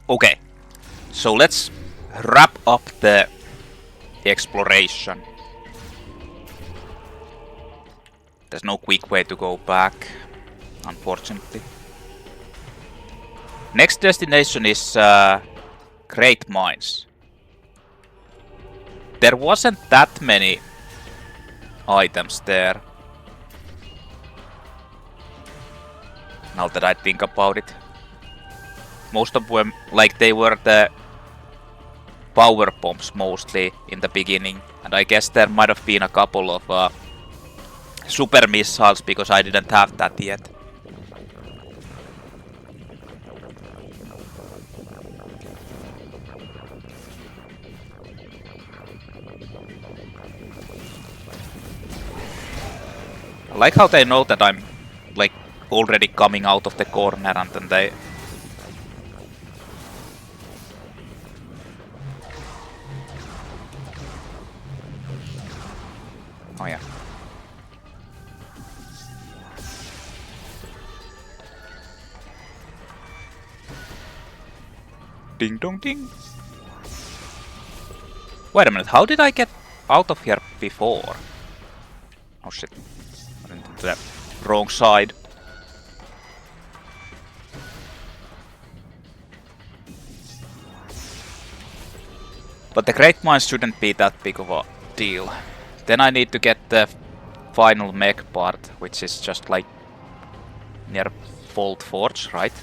Okay, so let's wrap up the exploration. There's no quick way to go back, unfortunately. Next destination is Great Mines. There wasn't that many items there. Now that I think about it. Most of them, like, they were the power bombs mostly in the beginning. And I guess there might have been a couple of super missiles because I didn't have that yet. I like how they know that I'm like already coming out of the corner and then they... Oh yeah. Ding dong ding. Wait a minute, how did I get out of here before? Oh shit. I went into the wrong side. But the Great Mines shouldn't be that big of a deal. Then I need to get the final mech part, which is just like near Bolt Forge, right?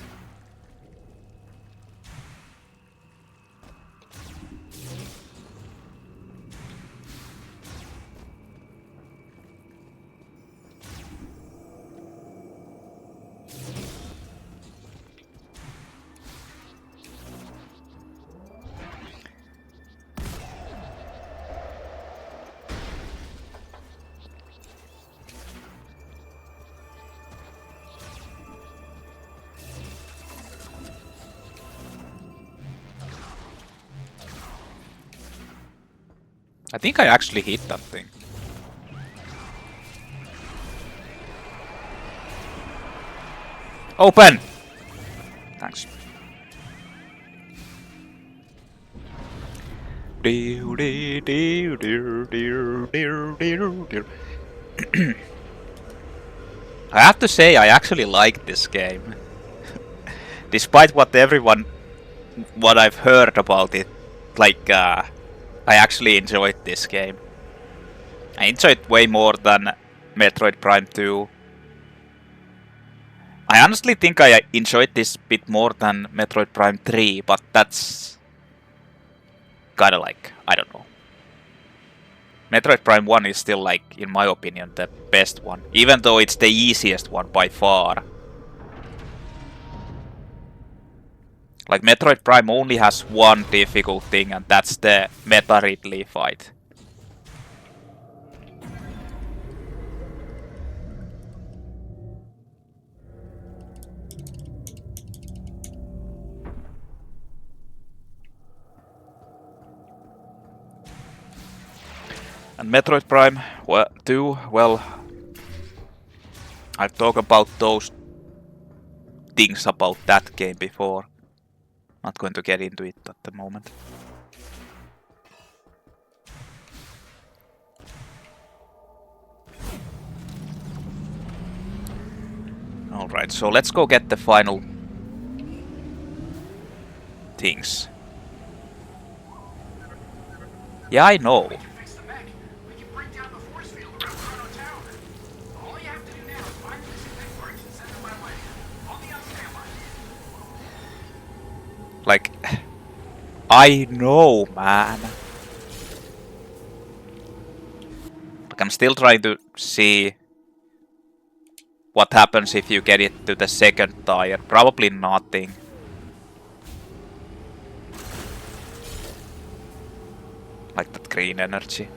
I think I actually hit that thing. Open! Thanks. I have to say, I actually like this game. Despite what I've heard about it, like, I actually enjoyed this game. I enjoyed it way more than Metroid Prime 2. I honestly think I enjoyed this bit more than Metroid Prime 3, but that's kinda like, I don't know. Metroid Prime 1 is still, like, in my opinion, the best one. Even though it's the easiest one by far. Like, Metroid Prime only has one difficult thing, and that's the Meta Ridley fight. And Metroid Prime 2, well, I've talked about those things about that game before. Not going to get into it at the moment. Alright, so let's go get the final things. Yeah, I know. We can break down the force field around Chrono Tower. All you have to do now is find missing Mech Parts and send them my way. I'll be on standby. Like, I know, man. Like, I'm still trying to see what happens if you get it to the second tire. Probably nothing. Like that green energy.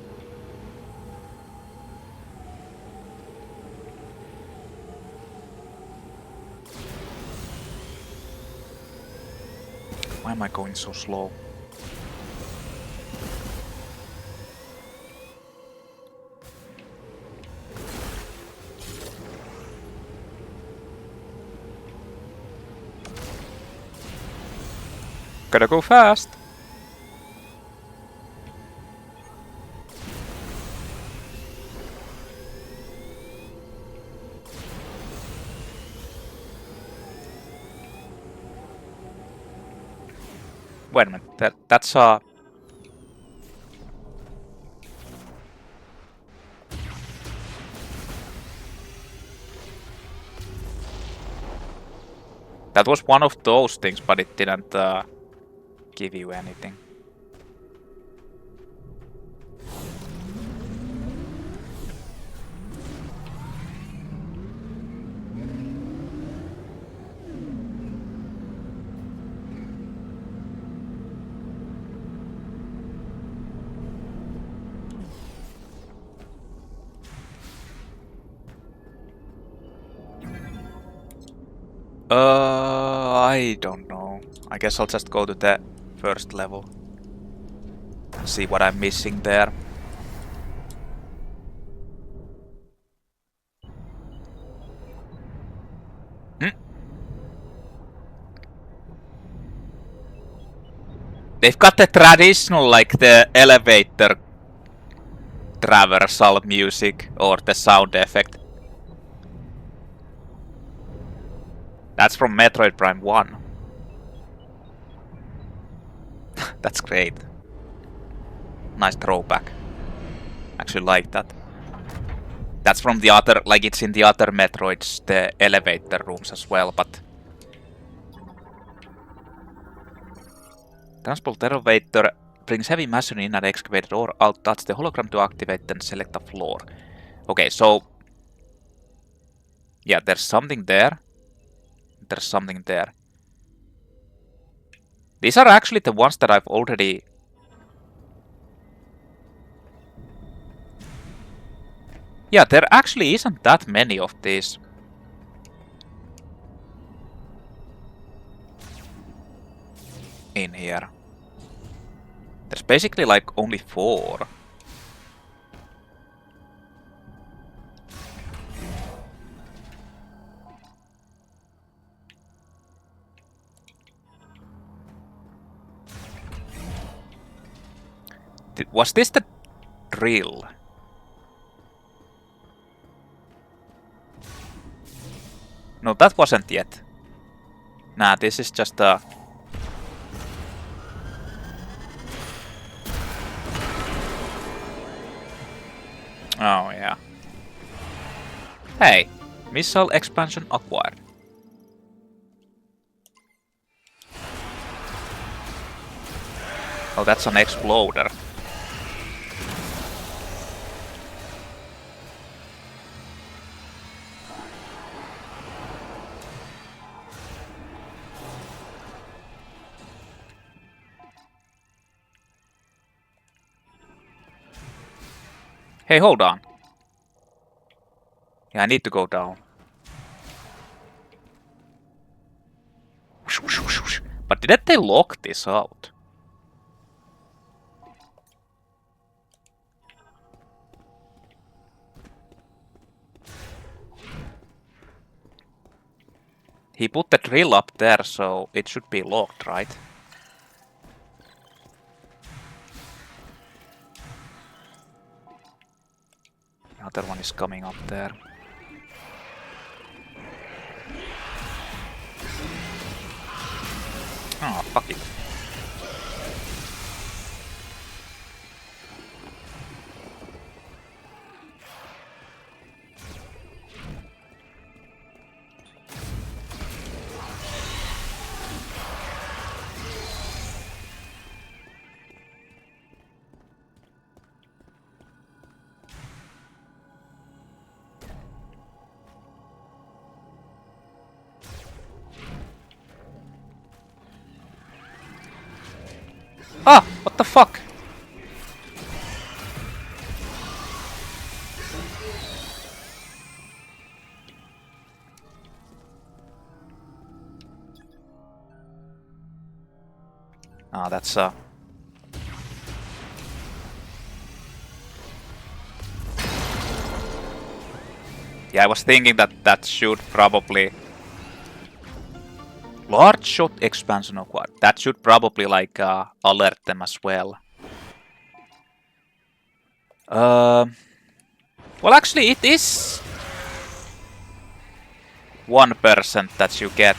Why am I going so slow? Gotta go fast. Wait a minute, that's that was one of those things, but it didn't give you anything. I don't know. I guess I'll just go to the first level. See what I'm missing there. They've got the traditional, like the elevator traversal music or the sound effect. That's from Metroid Prime 1. That's great. Nice throwback. Actually like that. That's from the other, like it's in the other Metroids, the elevator rooms as well, but... Transport elevator brings heavy machinery in and excavator or out, touch the hologram to activate and select a floor. Okay, so... Yeah, there's something there. There's something there. These are actually the ones that I've already... Yeah, there actually isn't that many of these. In here. There's basically like only 4. Was this the drill? No, that wasn't yet. Nah, this is just a... Oh, yeah. Hey, missile expansion acquired. Oh, that's an exploder. Hey, hold on. Yeah, I need to go down. But didn't they lock this out? He put the drill up there, so it should be locked, right? The other one is coming up there. Oh, fuck it. Ah! What the fuck? Ah, that's yeah, I was thinking that that should probably Large shot expansion acquired. That should probably like alert them as well. Well, actually, it is 1% that you get.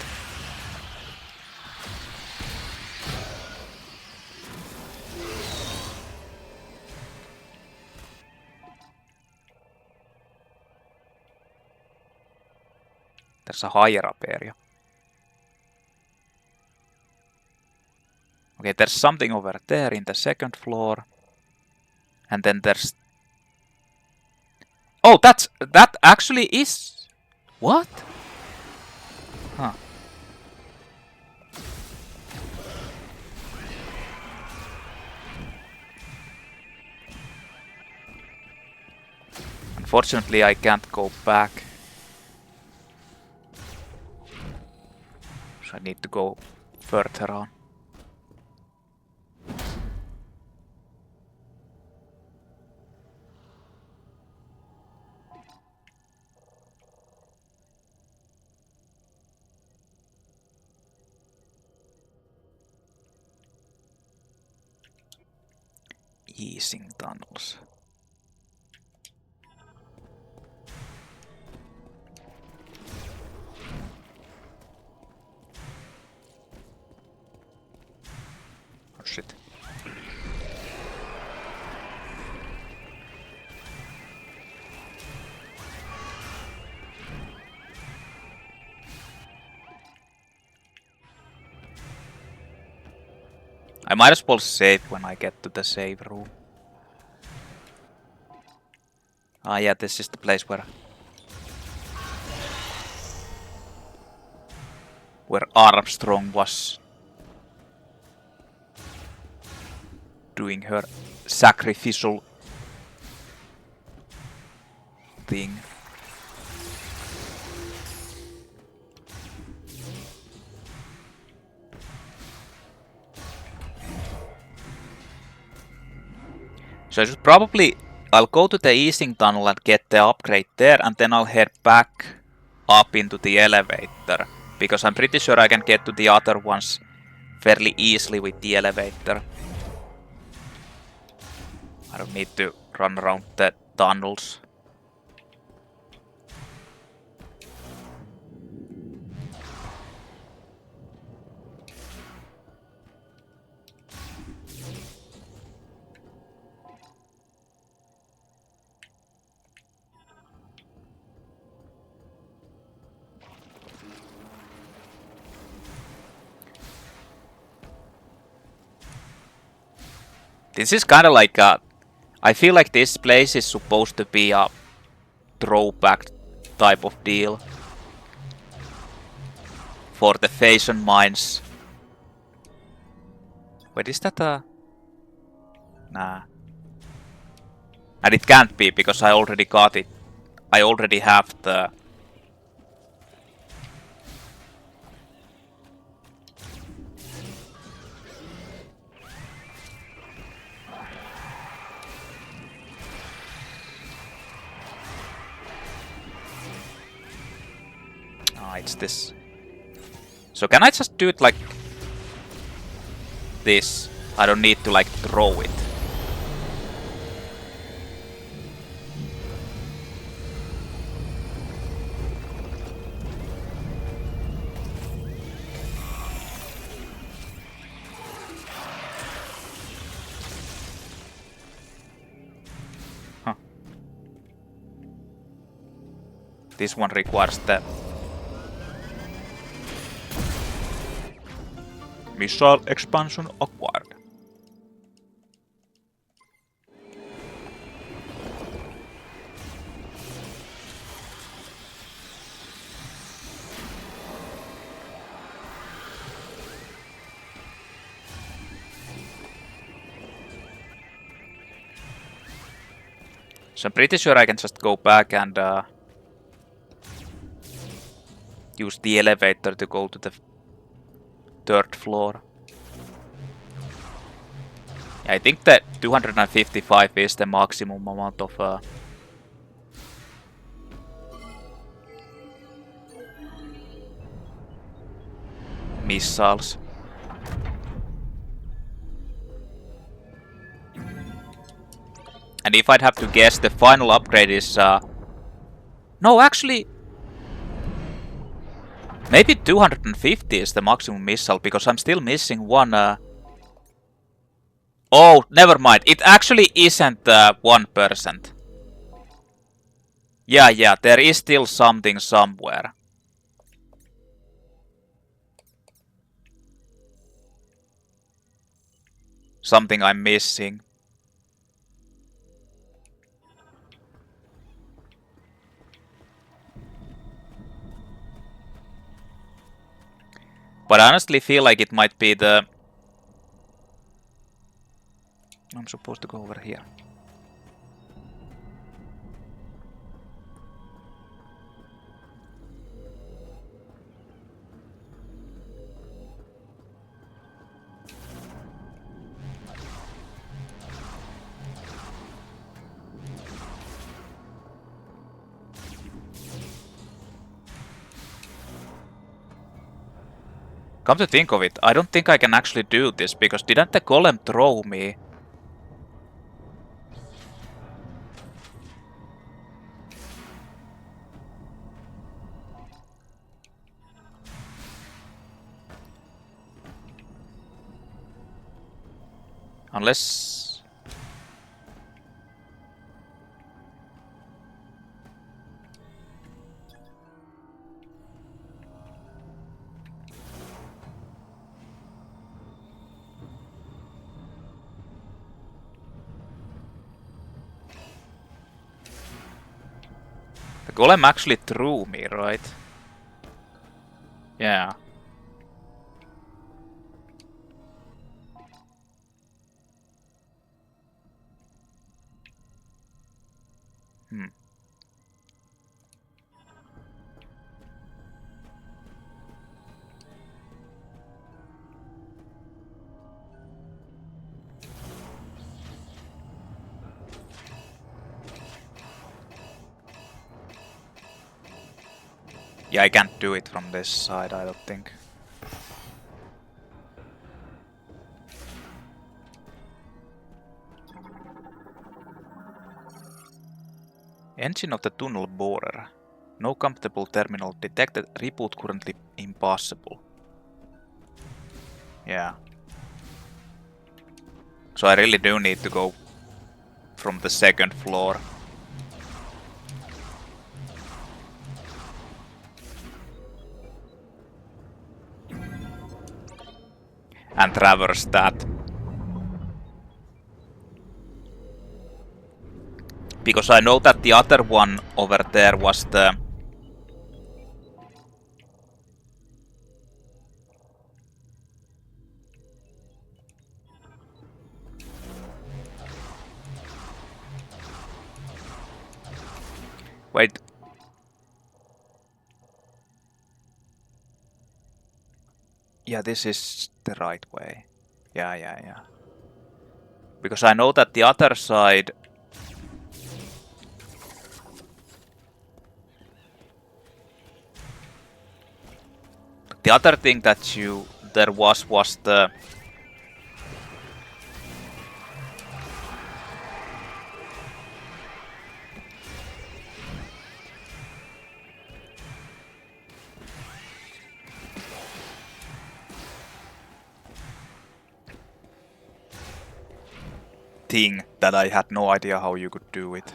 There's a higher up area. Okay, there's something over there in the second floor. And then there's... Oh, that actually is... What? Huh. Unfortunately, I can't go back. So I need to go further on. Easing tunnels. Oh shit. I might as well save when I get to the save room. Ah yeah, this is the place where Armstrong was doing her sacrificial thing. So I should probably... I'll go to the easing tunnel and get the upgrade there, and then I'll head back up into the elevator. Because I'm pretty sure I can get to the other ones fairly easily with the elevator. I don't need to run around the tunnels. This is kind of like a... I feel like this place is supposed to be a throwback type of deal. For the UFONmans. Wait, is that a... Nah. And it can't be, because I already got it. I already have the... It's this. So can I just do it like this? I don't need to like throw it. Huh. This one requires the missile expansion acquired. So I'm pretty sure I can just go back and use the elevator to go to the third floor. I think that 255 is the maximum amount of missiles. And if I'd have to guess, the final upgrade is... No, actually... Maybe 250 is the maximum missile, because I'm still missing one... Oh, never mind. It actually isn't 1%. Yeah, there is still something somewhere. Something I'm missing. But I honestly feel like it might be the... I'm supposed to go over here. Come to think of it, I don't think I can actually do this, because didn't the golem throw me? Unless... The golem actually threw me, right? Yeah. Yeah, I can't do it from this side, I don't think. Engine of the tunnel borer. No compatible terminal detected. Reboot currently impossible. Yeah. So I really do need to go from the second floor. And traverse that. Because I know that the other one over there was the... Wait. Yeah, this is the right way. Yeah. Because I know that the other side... The other thing that there was the... thing that I had no idea how you could do it.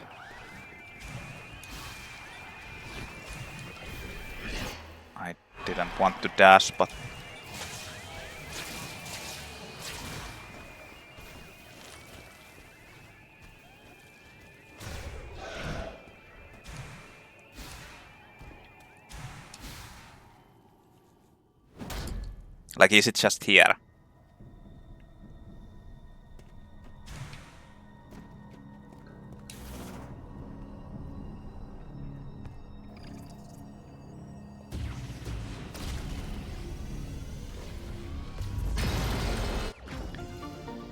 I didn't want to dash, but... Like, is it just here?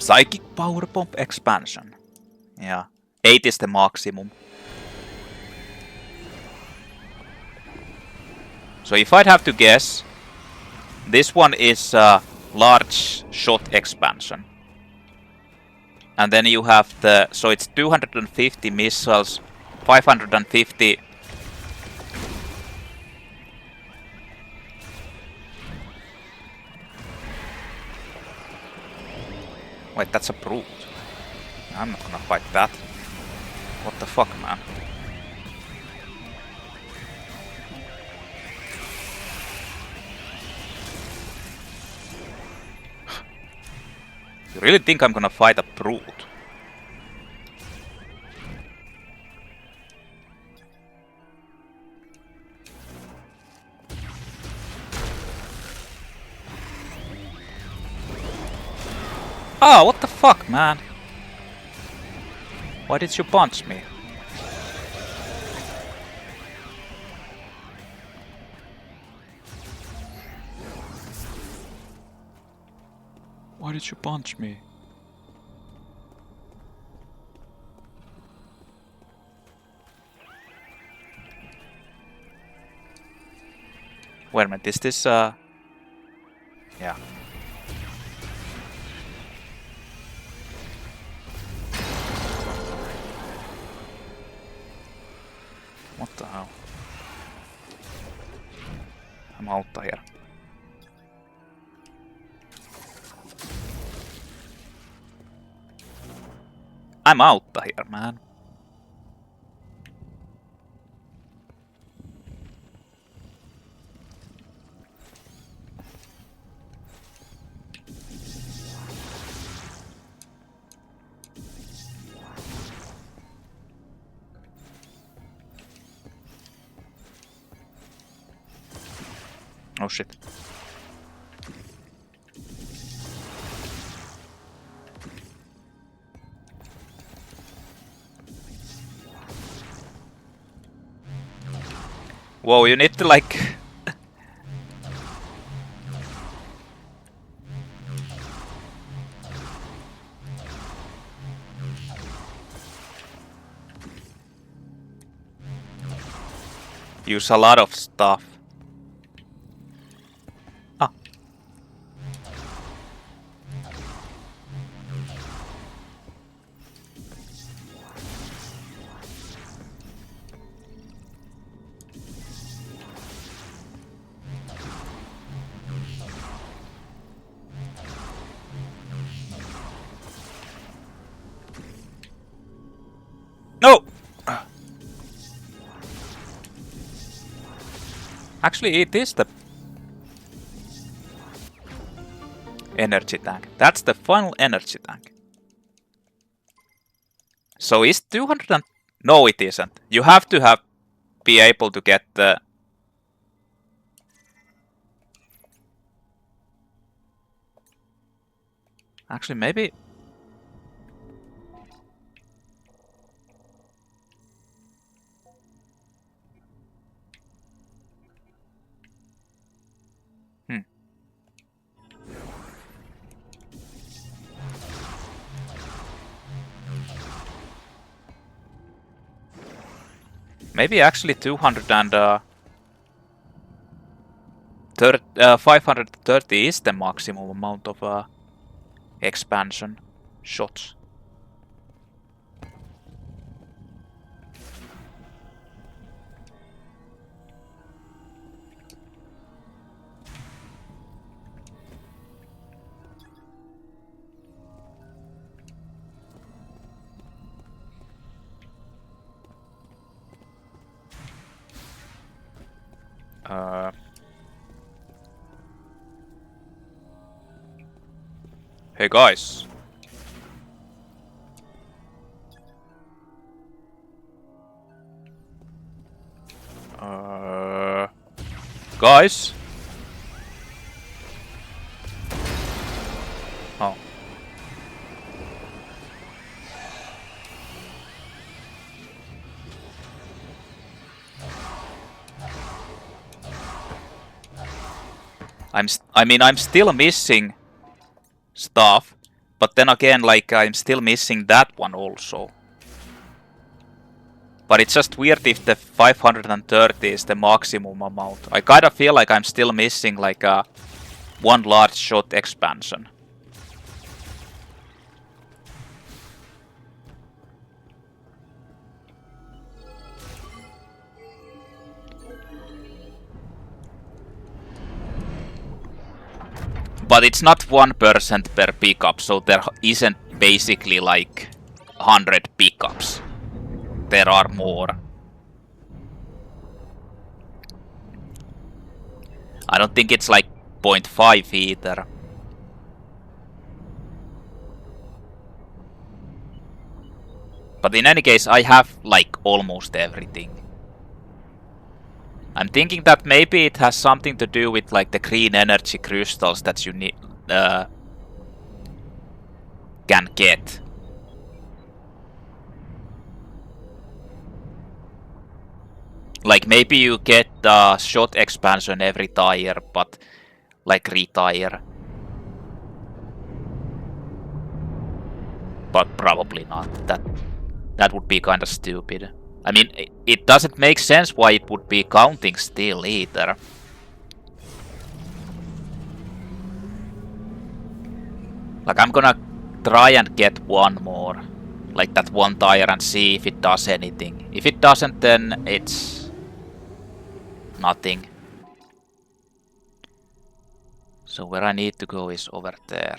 Psychic Power Bomb Expansion. Yeah. 8 is the maximum. So if I'd have to guess, This one is a large shot expansion. And then you have the... So it's 250 missiles, 550... Wait, that's a brute. I'm not gonna fight that. What the fuck, man? You really think I'm gonna fight a brute? Oh, what the fuck, man? Why did you punch me? Why did you punch me? Wait a minute, is this yeah. What the hell? I'm out here. I'm out here, man. Oh shit. Whoa, you need to like... use a lot of stuff. Ah. No! Actually, it is the energy tank. That's the final energy tank. So is 200 and... No, it isn't. You have to be able to get the... Actually, maybe... Maybe actually 200 and 530 is the maximum amount of expansion shots. Hey guys. Guys. Oh. I'm still missing stuff, but then again, like, I'm still missing that one also. But it's just weird if the 530 is the maximum amount. I kinda feel like I'm still missing like one large shot expansion. But it's not 1% per pickup, so there isn't basically like 100 pickups. There are more. I don't think it's like 0.5 either. But in any case, I have like almost everything. I'm thinking that maybe it has something to do with like the green energy crystals that you need can get. Like maybe you get the shot expansion every tire, but like retire. But probably not. That would be kind of stupid. I mean, it doesn't make sense why it would be counting still either. Like, I'm gonna try and get one more. Like that one tire and see if it does anything. If it doesn't, then it's nothing. So where I need to go is over there.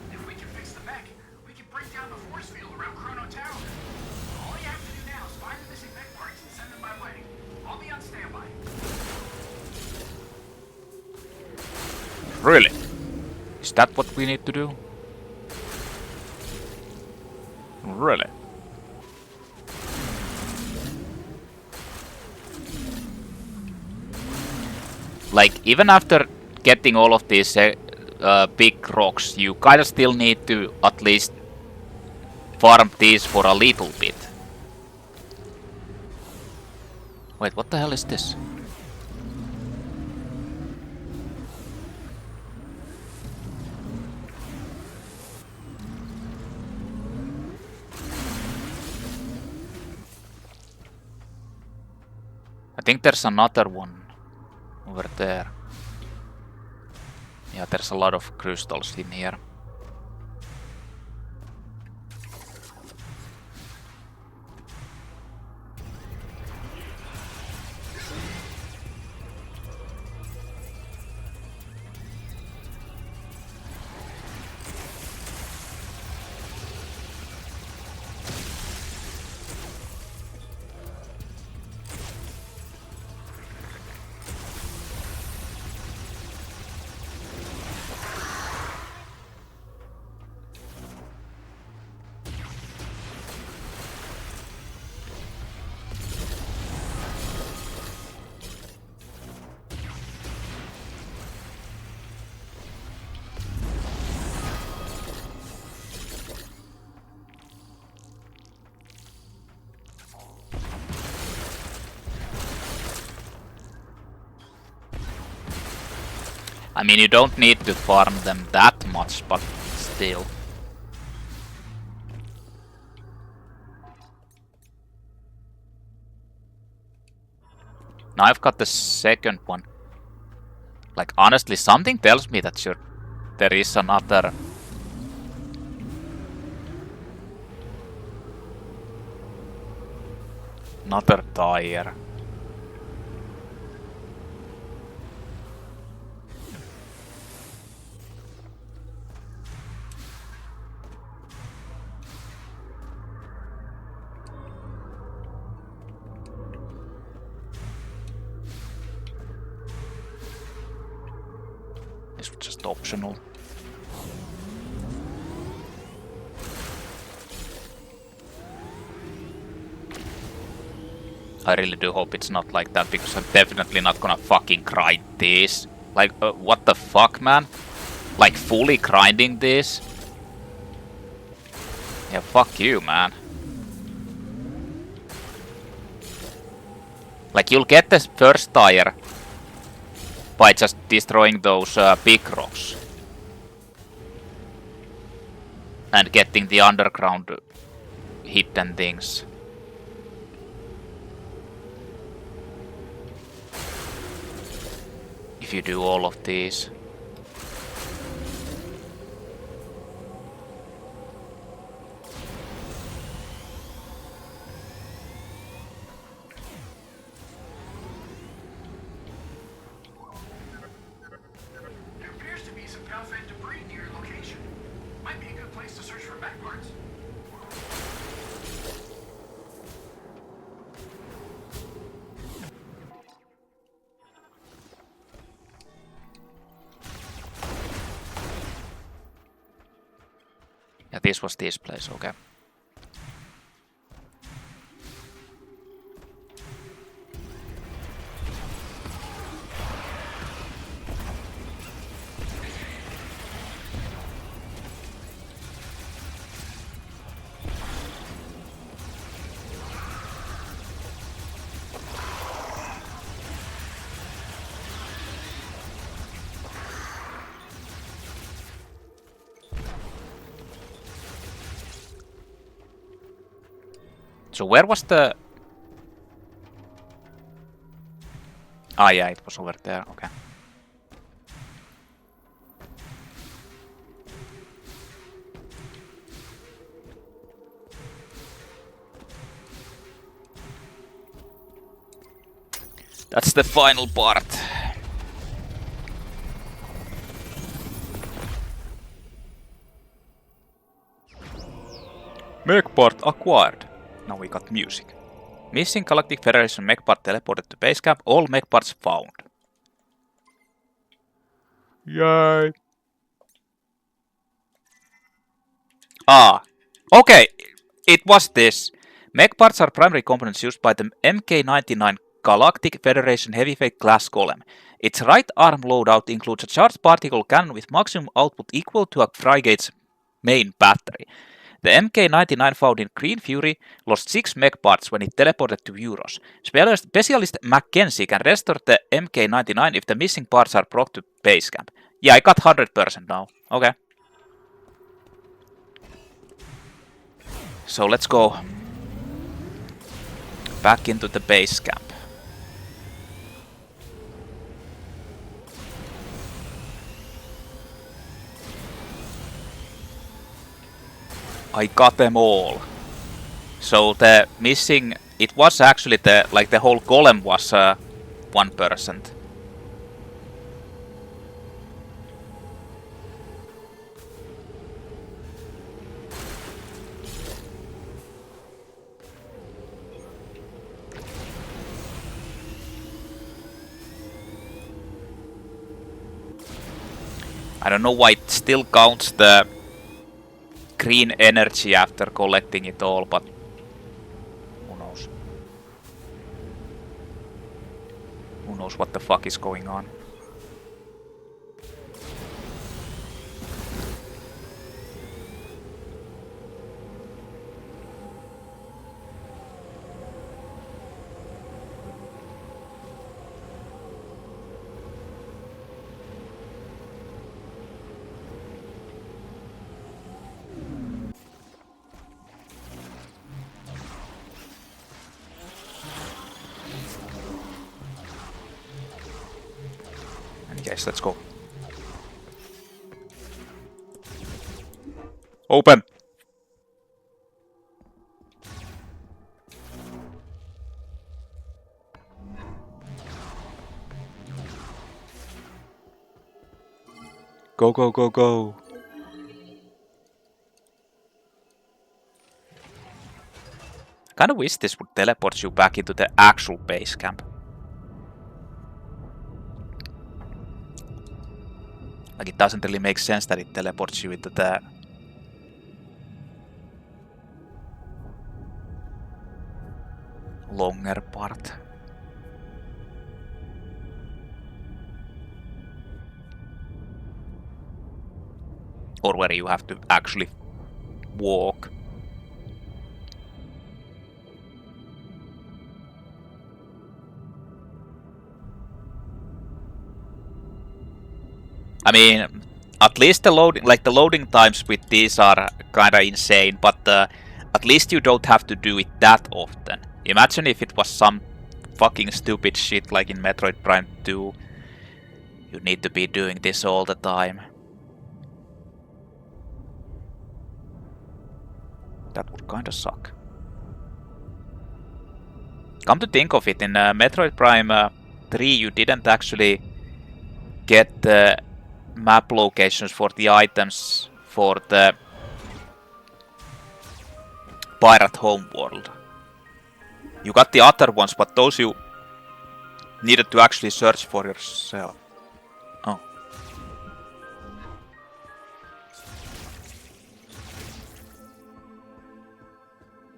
If we can fix the mech, we can break down the force field around Chrono Tower. All you have to do now is find the missing mech parts and send them my way. I'll be on standby. Really? Is that what we need to do? Really? Like, even after getting all of these big rocks, you kinda still need to at least farm these for a little bit. Wait, what the hell is this? I think there's another one over there. Yeah, there's a lot of crystals in here. I mean, you don't need to farm them that much, but still. Now I've got the second one. Like, honestly, something tells me that there is another... another tire. This was just optional. I really do hope it's not like that, because I'm definitely not gonna fucking grind this. Like, what the fuck, man? like fully grinding this. Yeah, fuck you, man. Like, you'll get the first tire by just destroying those big rocks. And getting the underground hidden things. If you do all of these. There appears to be some Palfan debris near your location. Might be a good place to search for Mech Parts. Yeah, this was this place, okay. So where was the... Ah, yeah, it was over there, okay. That's the final part. Mech part acquired. Now we got music. Missing Galactic Federation mech part teleported to base camp. All mech parts found. Yay! Ah, okay. It was this. Mech parts are primary components used by the MK-99 Galactic Federation heavyweight class golem. Its right arm loadout includes a charged particle cannon with maximum output equal to a frigate's main battery. The MK-99 found in Green Fury lost 6 mech parts when it teleported to Euros. Specialist Mackenzie can restore the MK-99 if the missing parts are brought to base camp. Yeah, I got 100% now. Okay. So let's go back into the base camp. I got them all. So the missing, it was actually the, like the whole golem was 1%. I don't know why it still counts the green energy after collecting it all, but who knows? Who knows what the fuck is going on? Yes, let's go. Open! Go, go, go, go! I kinda wish this would teleport you back into the actual base camp. Like, it doesn't really make sense that it teleports you into the... longer part. Or where you have to actually walk. I mean, at least the loading times with these are kinda insane, but at least you don't have to do it that often. Imagine if it was some fucking stupid shit like in Metroid Prime 2. You need to be doing this all the time. That would kinda suck. Come to think of it, in Metroid Prime 3 you didn't actually get the map locations for the items for the Pirate Homeworld. You got the other ones, but those you needed to actually search for yourself. Oh.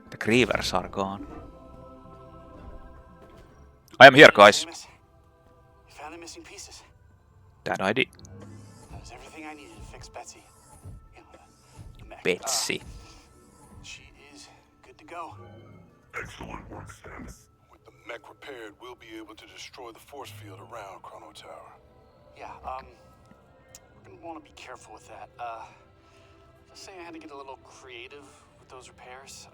The Grievers are gone. I am here, guys. You found the missing pieces. That I did. That was everything I needed to fix Betsy. You know, the mech. Betsy. She is good to go. Excellent work, Samus. With the mech repaired, we'll be able to destroy the force field around Chrono Tower. Yeah, we're gonna want to be careful with that. Just say I had to get a little creative with those repairs.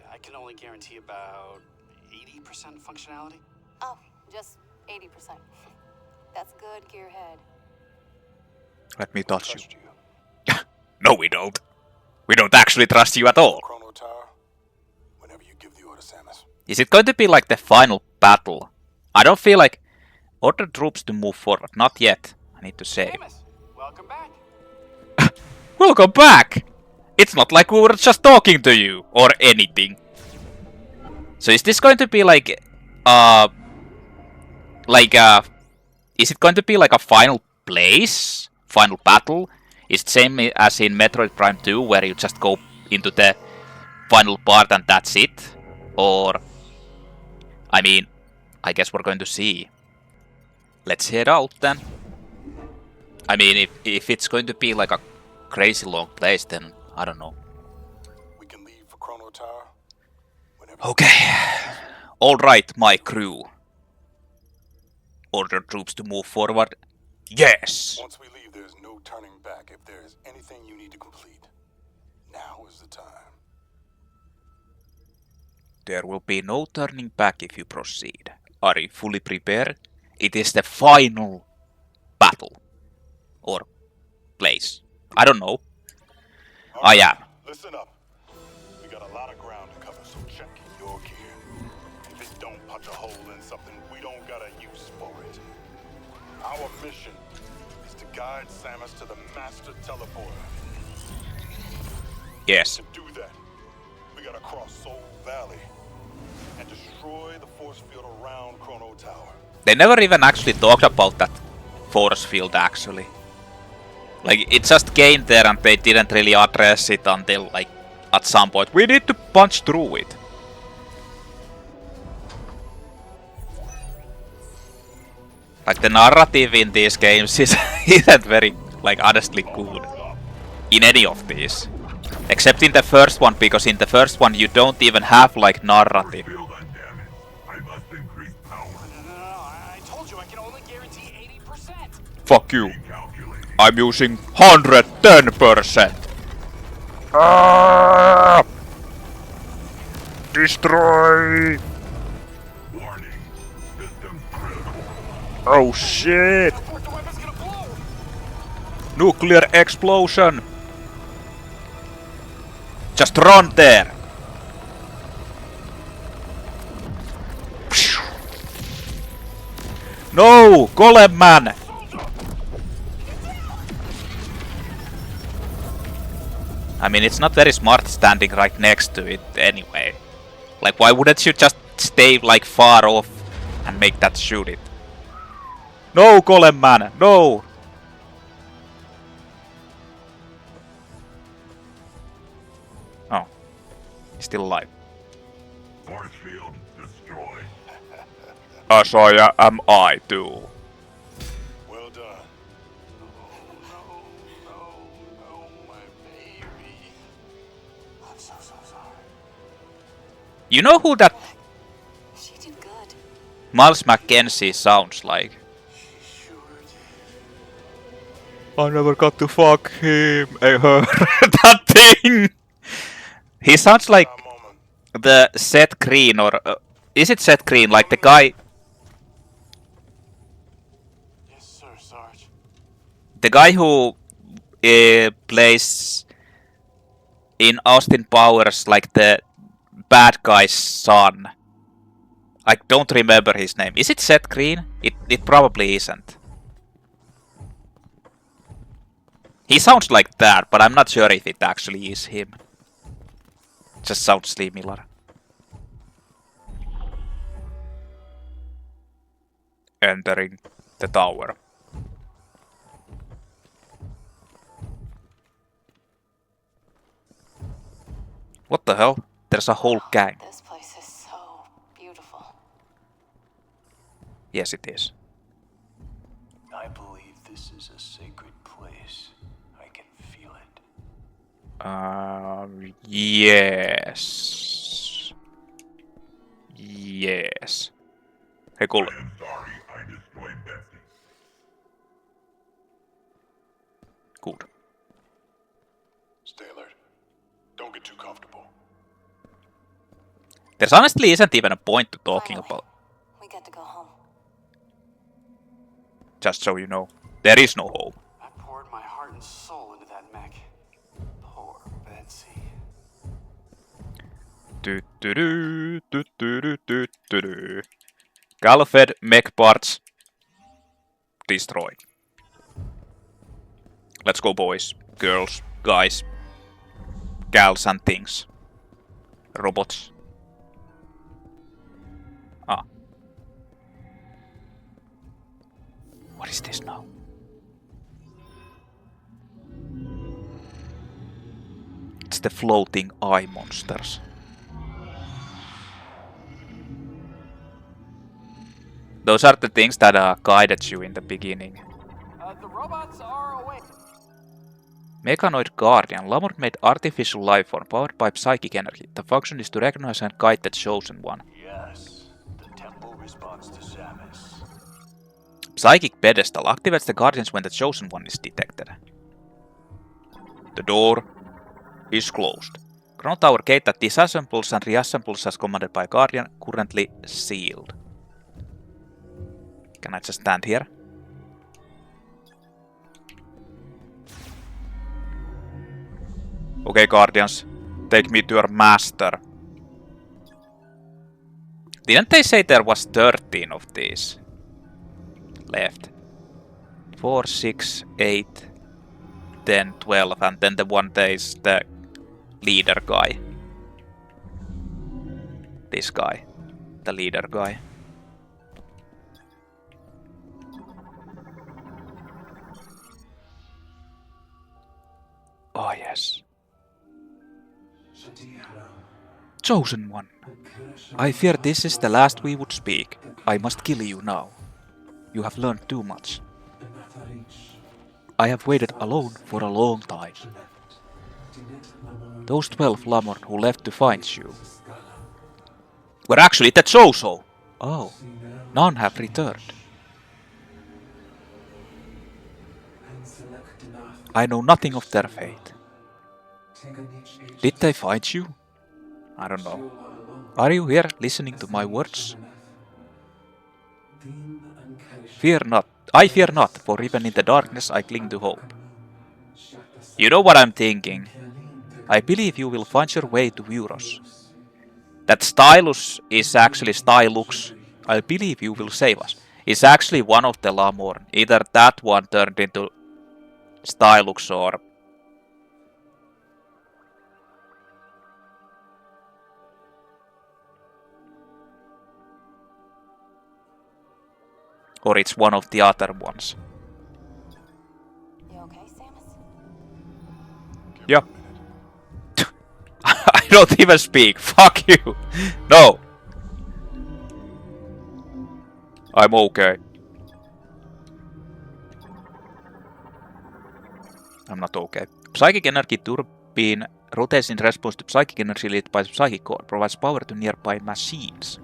Yeah, I can only guarantee about 80% functionality. Oh, just 80%. That's good, Gearhead. Let me touch you. Trust you. No, we don't. We don't actually trust you at all. Chrono Tower, whenever you give the order, Samus. Is it going to be like the final battle? I don't feel like... Order troops to move forward. Not yet, I need to say. Samus, welcome back. Welcome back! It's not like we were just talking to you, or anything. So is this going to be like... is it going to be like a final place? Final battle? Is it same as in Metroid Prime 2, where you just go into the final part and that's it? Or... I mean, I guess we're going to see. Let's head out then. I mean, if it's going to be like a crazy long place, then I don't know. We can leave for Chrono Tower whenever. Okay. Alright, my crew. Order troops to move forward. Yes! Once we leave, there's no turning back. If there is anything you need to complete, now is the time. There will be no turning back if you proceed. Are you fully prepared? It is the final battle. Or place. I don't know. I am. Listen up. We got a lot of ground to cover, so check your gear. If it don't punch a hole in something, we don't got a use for it. Our mission is to guide Samus to the master teleporter. Yes. To do that, we gotta cross Soul Valley and destroy the force field around Chrono Tower. They never even actually talked about that force field actually. Like, it just came there and they didn't really address it until, like, at some point. We need to punch through it. Like, the narrative in these games isn't very, like, honestly good. In any of these. Except in the first one, because in the first one you don't even have, like, narrative. Field undamaged. I must increase power. No, I told you I can only guarantee 80%. Fuck you. Calculating. I'm using 110%. Ah! Destroy! Warning. System critical. Oh shit! Report the weapon's gonna blow. Nuclear explosion! Just run there! No! Golem man! I mean, it's not very smart standing right next to it anyway. Like, why wouldn't you just stay, like, far off and make that shoot it? No, Golem man! No! Oh. He's still alive. Force field destroyed. As am I too. Well done. You know who that She did good. Miles McKenzie sounds like? I never got to fuck him. Her. That thing. He sounds like the Seth Green, or is it Seth Green? Like the guy, Yes, sir, Sarge. the guy who plays in Austin Powers, like the bad guy's son. I don't remember his name. Is it Seth Green? It probably isn't. He sounds like that, but I'm not sure if it actually is him. Just sounds similar. Entering the tower. What the hell? There's a whole gang. This place is so beautiful. Yes, it is. I believe this is a sacred place. I can feel it. Yes. Yes. Hey, cool. I am sorry I destroyed Betsy. Good. Stay alert. Don't get too comfortable. There's honestly isn't even a point to talking Finally, about. we get to go home. Just so you know, there is no home. I poured my heart and soul into that mech. Poor Betsy. Galfed Mech Parts destroyed. Let's go, boys, girls, guys, gals and things. Robots. Ah. What is this now? It's the floating eye monsters. Those are the things that guided you in the beginning. The robots are awake. Mechanoid Guardian, Lamort-made artificial lifeform powered by psychic energy. The function is to recognize and guide the Chosen One. Yes, the temple responds to Samus. Psychic Pedestal activates the Guardians when the Chosen One is detected. The door is closed. Chrono Tower gate that disassembles and reassembles as commanded by Guardian, currently sealed. Can I just stand here? Okay, Guardians, take me to your master. Didn't they say there was 13 of these left? 4, 6, 8, 10, 12, and then the one that is the leader guy. This guy, the leader guy. Oh yes. Chosen One. I fear this is the last we would speak. I must kill you now. You have learned too much. I have waited alone for a long time. Those 12 Lamorn who left to find you were actually the Chozo. Oh, none have returned. I know nothing of their fate. Did they find you? I don't know. Are you here listening to my words? Fear not. I fear not, for even in the darkness I cling to hope. You know what I'm thinking? I believe you will find your way to Euros. That Stylus is actually Stylux. I believe you will save us. It's actually one of the Lamorn. Either that one turned into Stylux or it's one of the other ones. You okay, Samus? Yeah. I don't even speak. Fuck you. No. I'm okay. I'm not okay. Psychic energy turbine Rotates in response to psychic energy lit by the psychic core. Provides power to nearby machines.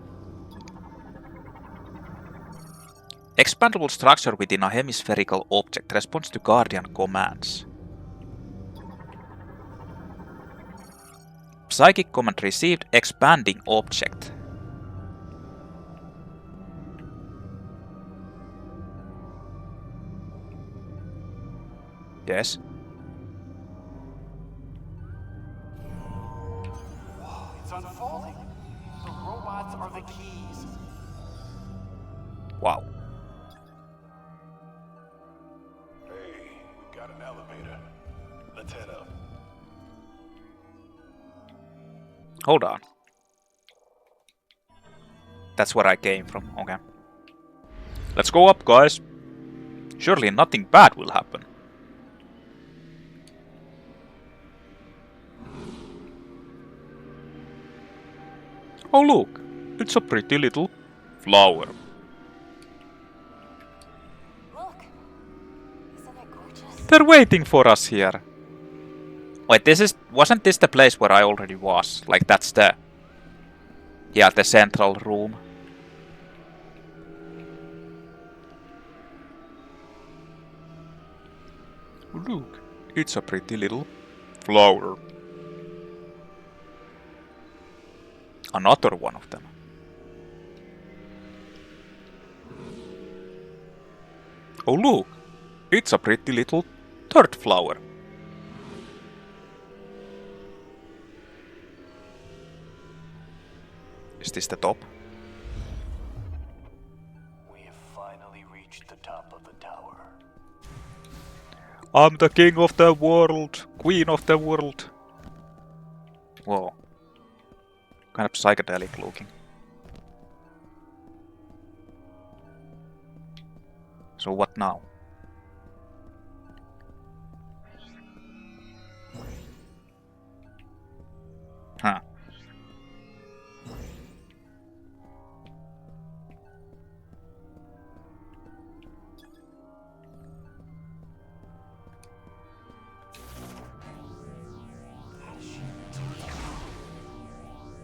Expandable structure within a hemispherical object. Responds to guardian commands. Psychic command received. Expanding object. Yes. It's unfolding. The robots are the keys. Wow. Hey, we got an elevator. Let's head up. Hold on. That's where I came from. Okay. Let's go up, guys. Surely nothing bad will happen. Oh look, it's a pretty little flower. Look. Isn't it gorgeous? They're waiting for us here. Wait, wasn't this the place where I already was? Like that's the... Yeah, the central room. Look, it's a pretty little flower. Another one of them. Oh look, it's a pretty little third flower. Is this the top? We have finally reached the top of the tower. I'm the king of the world, queen of the world. Whoa. Kind of psychedelic looking. So what now? Huh.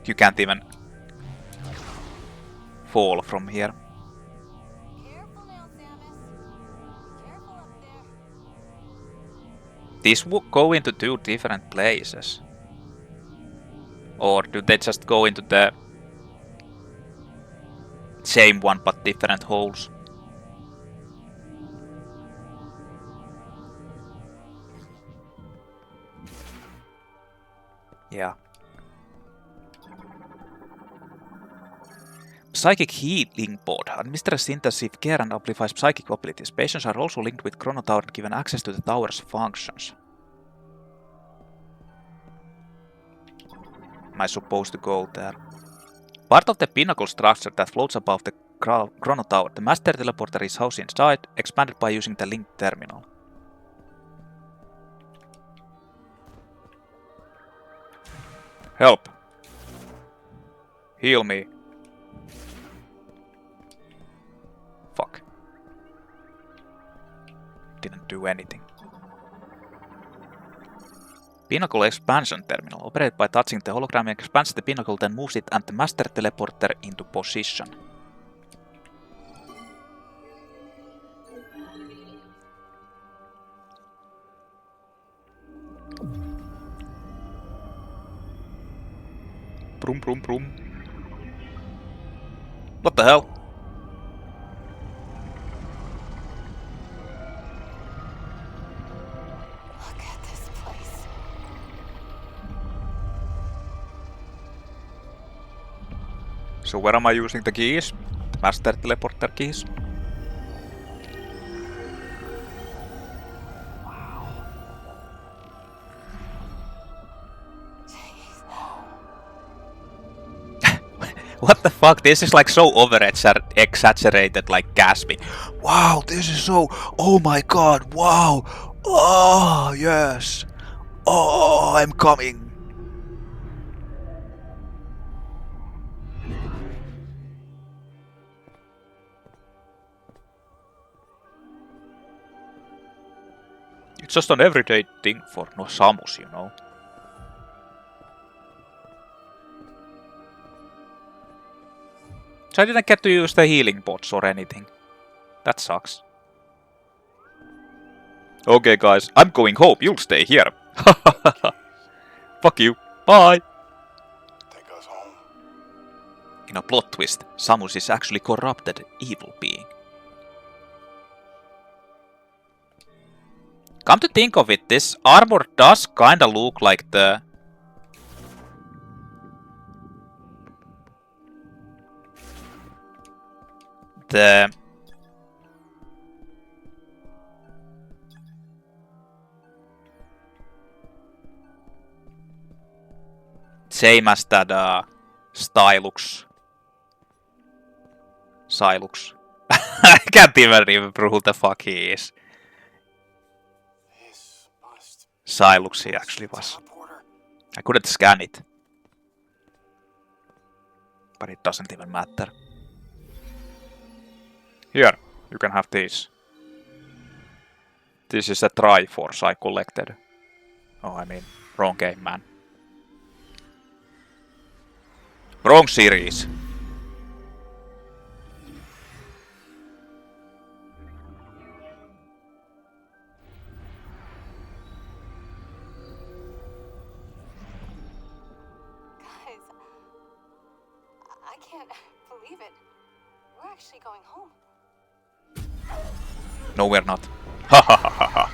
You can't even fall from here. Careful now, Samus. Careful up there. These would go into two different places. Or do they just go into the same one but different holes? Yeah. Psychic healing board. Administers intensive care and amplifies psychic abilities. Patients are also linked with Chrono Tower and given access to the tower's functions. Am I supposed to go there? Part of the pinnacle structure that floats above the Chrono Tower, the master teleporter is housed inside, expanded by using the link terminal. Help! Heal me. Fuck. Didn't do anything. Pinnacle expansion terminal. Operated by touching the hologram, expands the pinnacle, then moves it and the master teleporter into position. Brum brum brum. What the hell? Look at this place. So where am I using the keys? The master teleporter keys? What the fuck? This is like so over-exaggerated, like gasping. Wow, this is so... Oh my god, wow! Oh, yes! Oh, I'm coming! It's just an everyday thing for no Samus, you know. So I didn't get to use the healing pots or anything. That sucks. Okay guys, I'm going home, you'll stay here. Fuck you, bye! Take us home. In a plot twist, Samus is actually corrupted evil being. Come to think of it, this armor does kinda look like the... Same as that Sylux. Sylux. I can't even remember who the fuck he is. This must Sylux he actually was. teleporter. I couldn't scan it. But it doesn't even matter. Here, you can have this. This is a Triforce I collected. Oh, I mean, wrong game, man. Wrong series. Guys, I can't believe it. We're actually going home. No, we're not. Ha ha ha ha ha.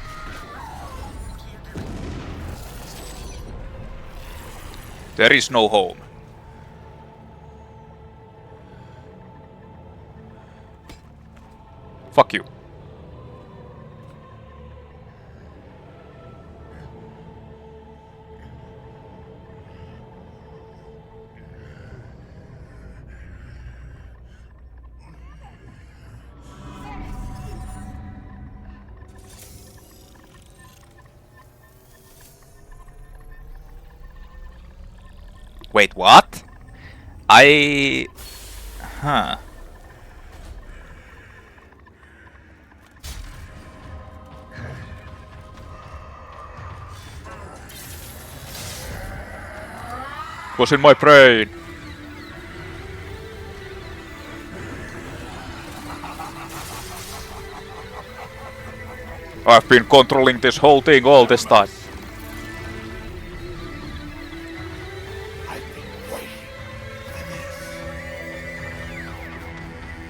There is no home. Fuck you. Wait, what? Huh. Was in my brain. I've been controlling this whole thing all this time.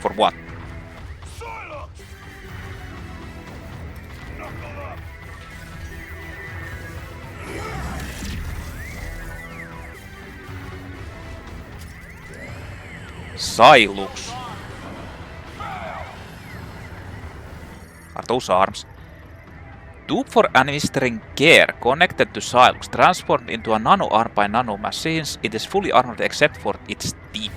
For what? Sylux! Knuckle up! Sylux. Are those arms? Tube for administering gear connected to Sylux, transformed into a nano arm by nano machines. It is fully armored except for its teeth.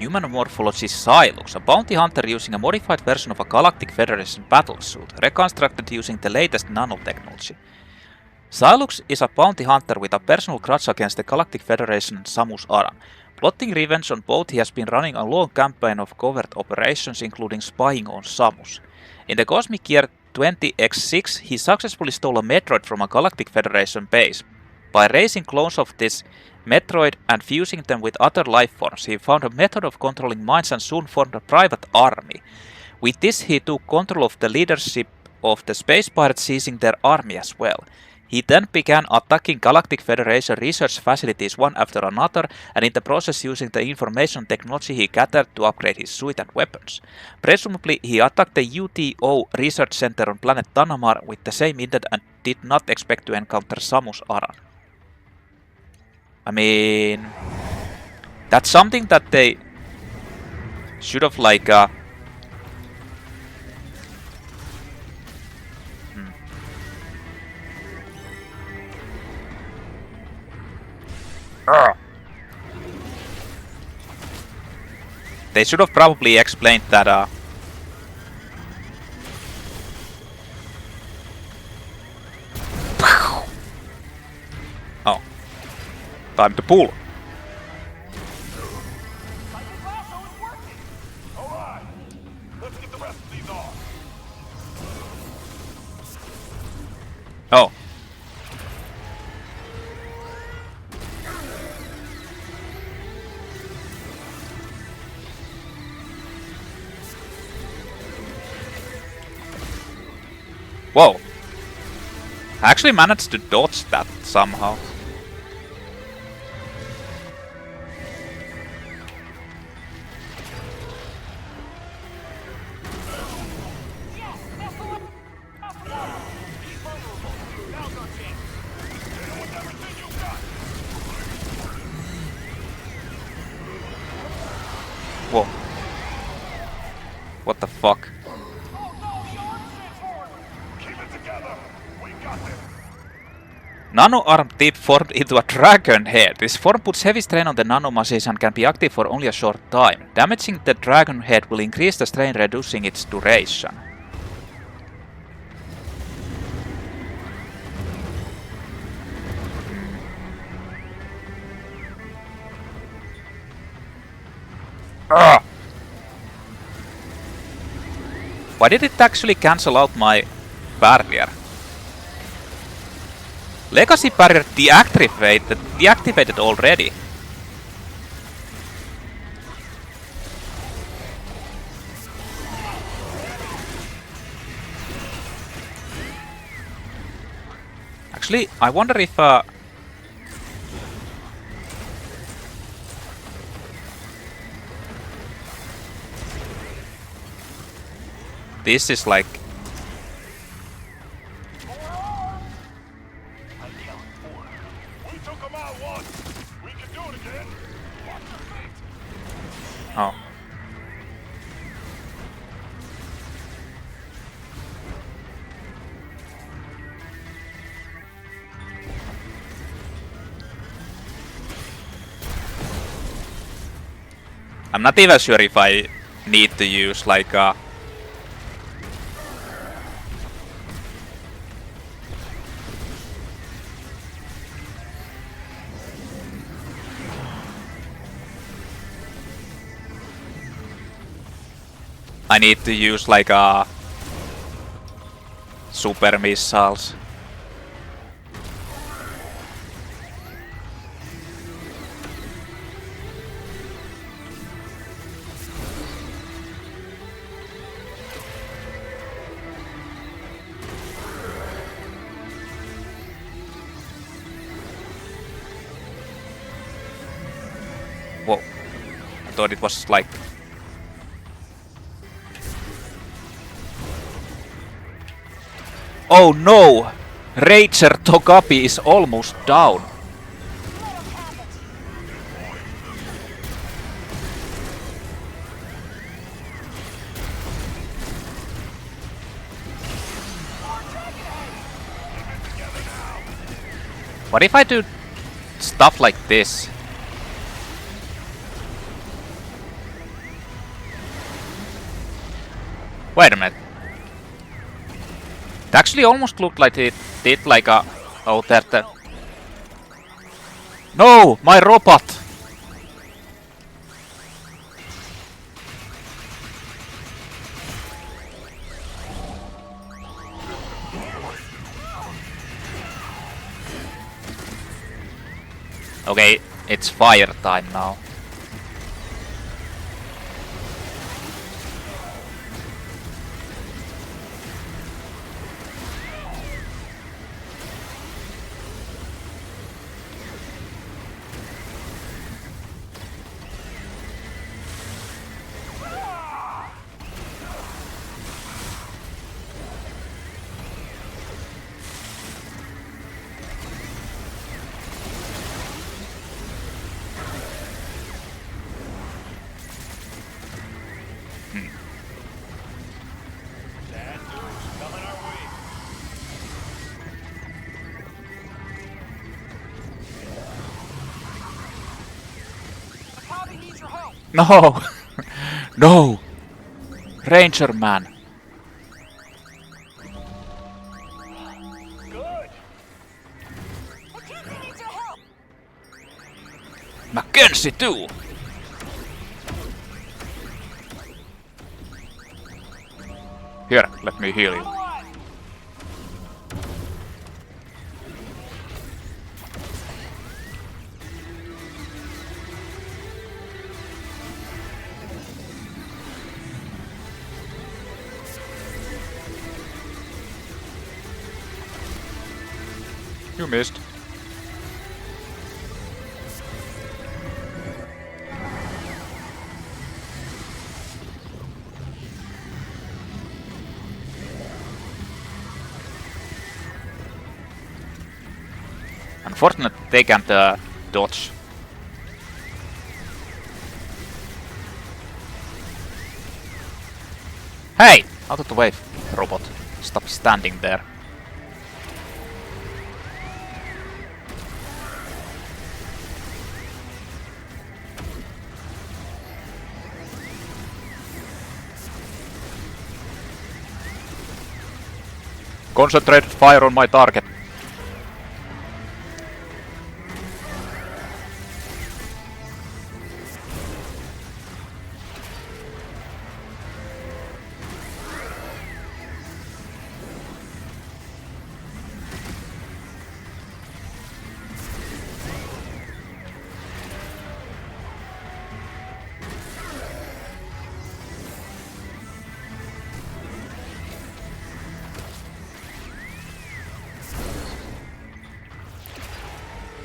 Human morphology Sylux, a bounty hunter using a modified version of a Galactic Federation battlesuit, reconstructed using the latest nanotechnology. Sylux is a bounty hunter with a personal grudge against the Galactic Federation and Samus Aran. Plotting revenge on both, he has been running a long campaign of covert operations, including spying on Samus. In the cosmic year 20X6, he successfully stole a Metroid from a Galactic Federation base. By raising clones of this Metroid and fusing them with other life forms, he found a method of controlling minds and soon formed a private army. With this, he took control of the leadership of the space pirates, seizing their army as well. He then began attacking Galactic Federation research facilities one after another, and in the process using the information technology he gathered to upgrade his suit and weapons. Presumably, he attacked the UTO research center on planet Tanamar with the same intent and did not expect to encounter Samus Aran. I mean, that's something that they should have like they should have probably explained that oh. Time to pull. Alright, let's get the rest of these off. Oh. Whoa. I actually managed to dodge that somehow. Whoa. What the fuck? Nano arm tip formed into a dragon head. This form puts heavy strain on the nano machines and can be active for only a short time. Damaging the dragon head will increase the strain, reducing its duration. Ugh. Why did it actually cancel out my barrier? Legacy barrier deactivated already. Actually, I wonder if this is like oh. I'm not even sure if I need to use like a I need to use like a super missiles. Whoa. I thought it was like oh no! Rager Togapi is almost down. What if I do stuff like this? Wait a minute. It actually almost looked like it did like a... Oh, there the... No! My robot! Okay, it's fire time now. No! No! Ranger man! Good. Mackenzie needs your help. Mackenzie too! Here, let me heal you. You missed. Unfortunately, they can't dodge. Hey! Out of the way, robot. Stop standing there. Concentrate fire on my target.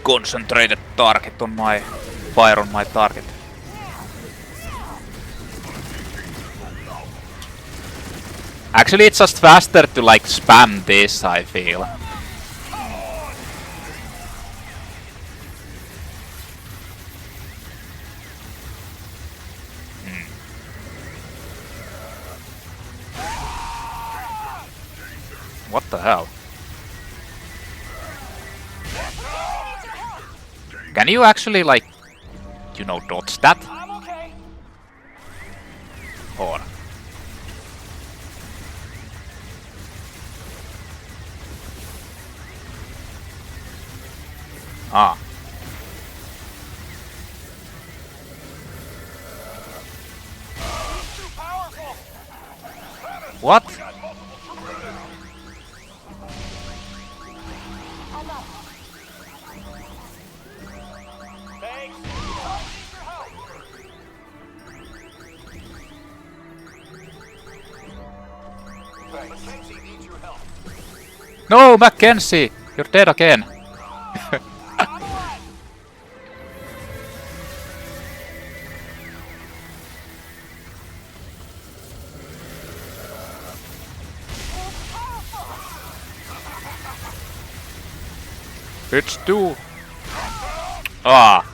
Concentrated target on my fire on my target. Actually, it's just faster to like spam this, I feel. What the hell? Can you actually, like, you know, dodge that? Or... Ah. What? No, Mackenzie! You're dead again! It's too... Ah!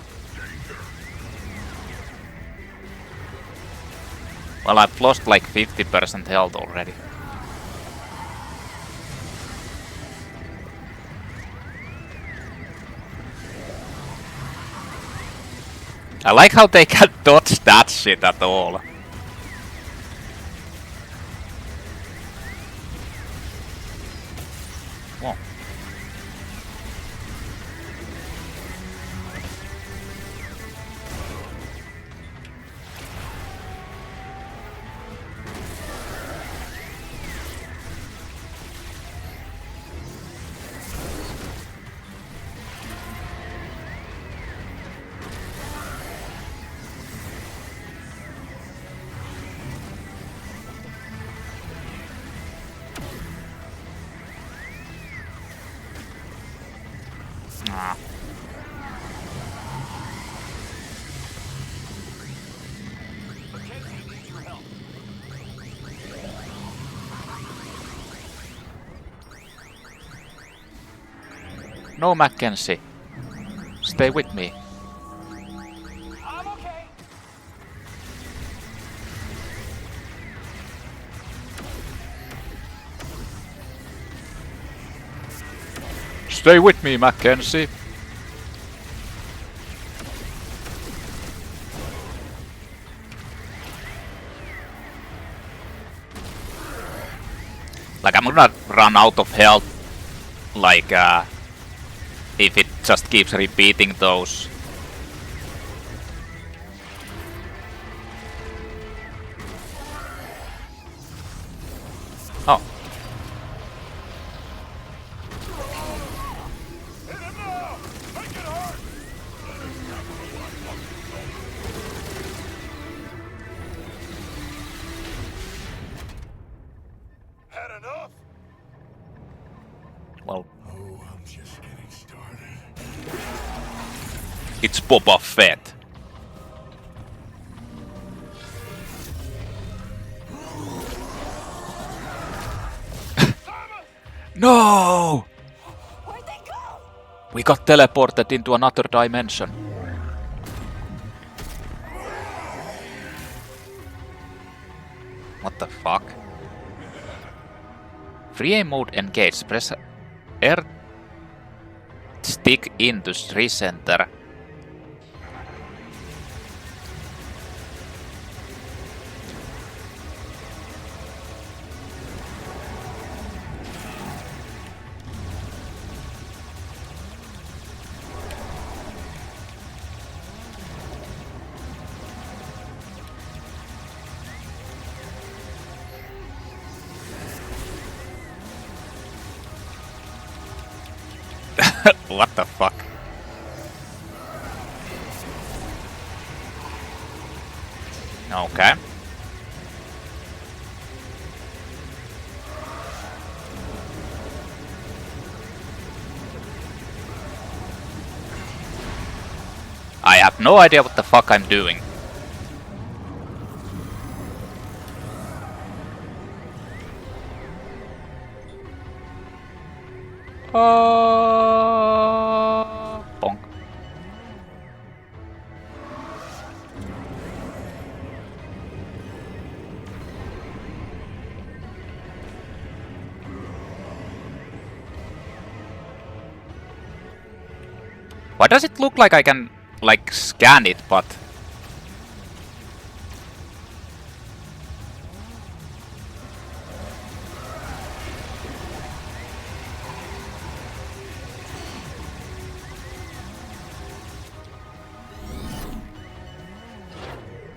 Well, I've lost like 50% health already. I like how they can't dodge that shit at all. Whoa. Ah. No, Mackenzie. Stay with me. I'm okay. Stay with me, Mackenzie. Like, I'm gonna run out of health, like, if it just keeps repeating those. Oh. Had enough? Well. Oh, I'm just getting It's Boba Fett. No! Where'd they go? We got teleported into another dimension. What the fuck? Free aim mode engaged. Press R stick in to recenter. What the fuck? Okay. I have no idea what the fuck I'm doing. Bonk. Why does it look like I can, like, scan it, but...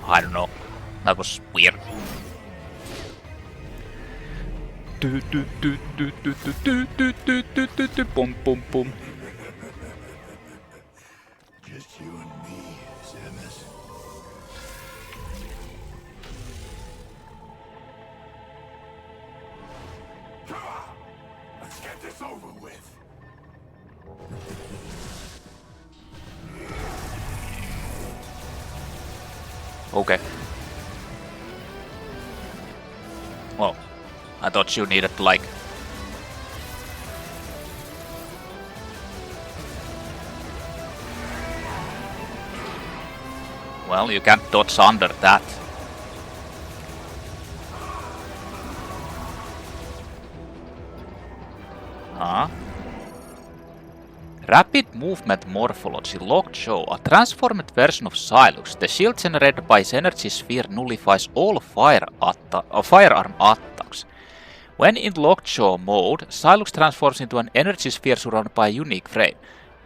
I don't know. That was weird. Boom, boom, boom. Just you and me, Samus. Come on! Let's get this over with. Okay. Well, I thought you needed, like... Well, you can't dodge under that. Huh? Rapid movement morphology, Lockjaw, a transformed version of Sylux. The shield generated by its energy sphere nullifies all firearm attacks. When in Lockjaw mode, Sylux transforms into an energy sphere surrounded by a unique frame.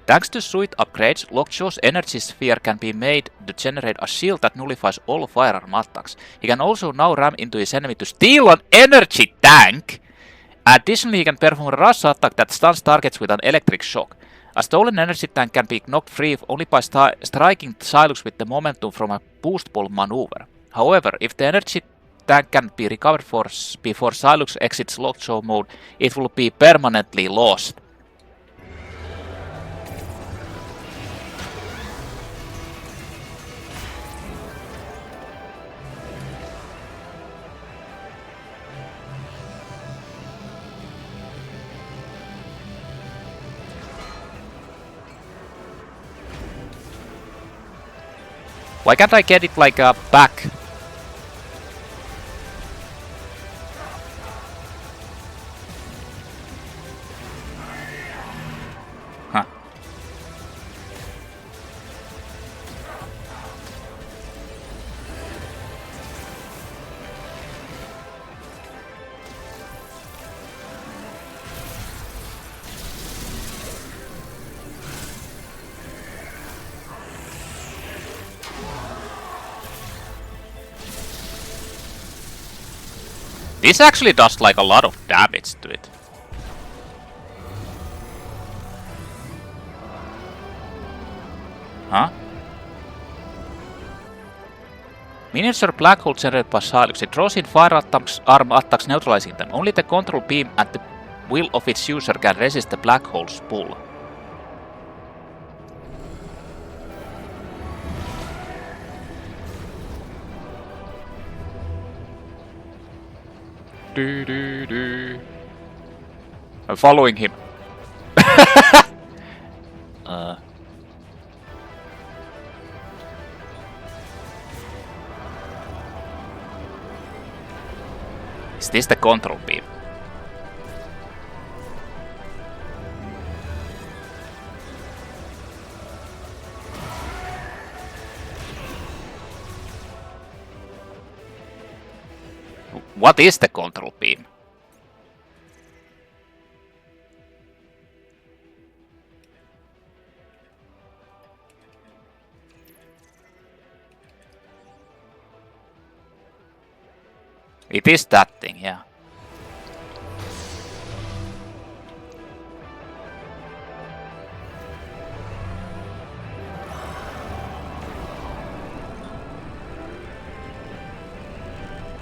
Thanks to suit upgrades, Lockjaw's energy sphere can be made to generate a shield that nullifies all firearm attacks. He can also now ram into his enemy to steal an energy tank. Additionally, he can perform a rush attack that stuns targets with an electric shock. A stolen energy tank can be knocked free only by striking Sylux with the momentum from a boost ball maneuver. However, if the energy tank can be recovered before Sylux exits Lockjaw mode, it will be permanently lost. Why can't I get it like back? Huh. This actually does like a lot of damage to it. Huh? Miniature black hole generated by Sylux. It draws in firearm attacks, neutralizing them. Only the control beam at the will of its user can resist the black hole's pull. I'm following him. Is this the control beam? What is the control beam? It is that thing, yeah.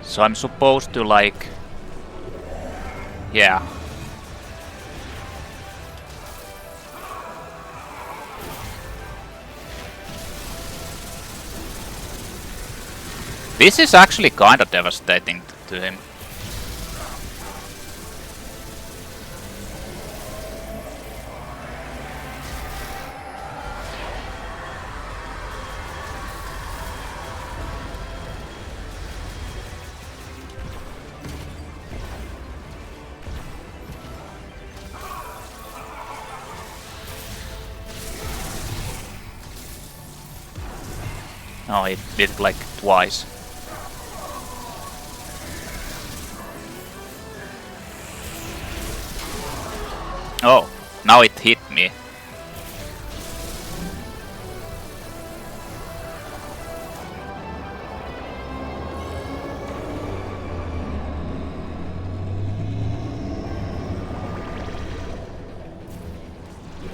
So I'm supposed to like... Yeah. This is actually kinda devastating to him. Oh, it did it like twice. Oh, now it hit me.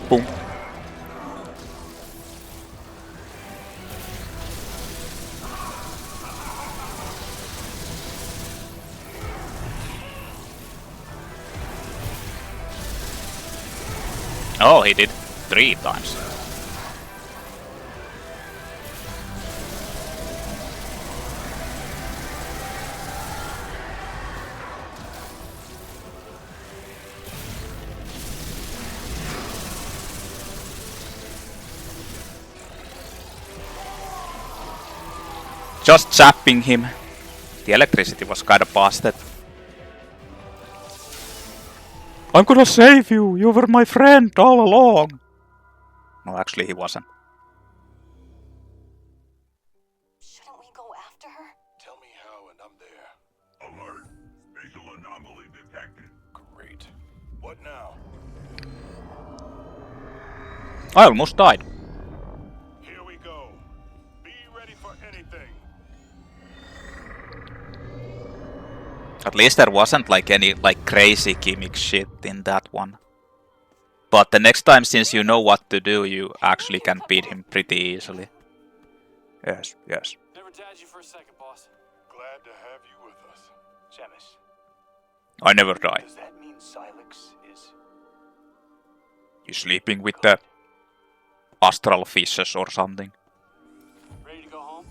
Boom. Oh, he did 3 times. Just zapping him. The electricity was kinda busted. I'm gonna save you! You were my friend all along! No, actually he wasn't. Shouldn't we go after her? Tell me how and I'm there. Alert. Spatial anomaly detected. Great. What now? I almost died. Here we go. Be ready for anything. At least there wasn't like any like crazy gimmick shit in that one. But the next time, since you know what to do, you actually can beat him pretty easily. Yes, yes. Never doubted you for a second, boss. Glad to have you with us. Samus, I never die. does that mean Sylux is... You sleeping with the astral fishes or something? ready to go home?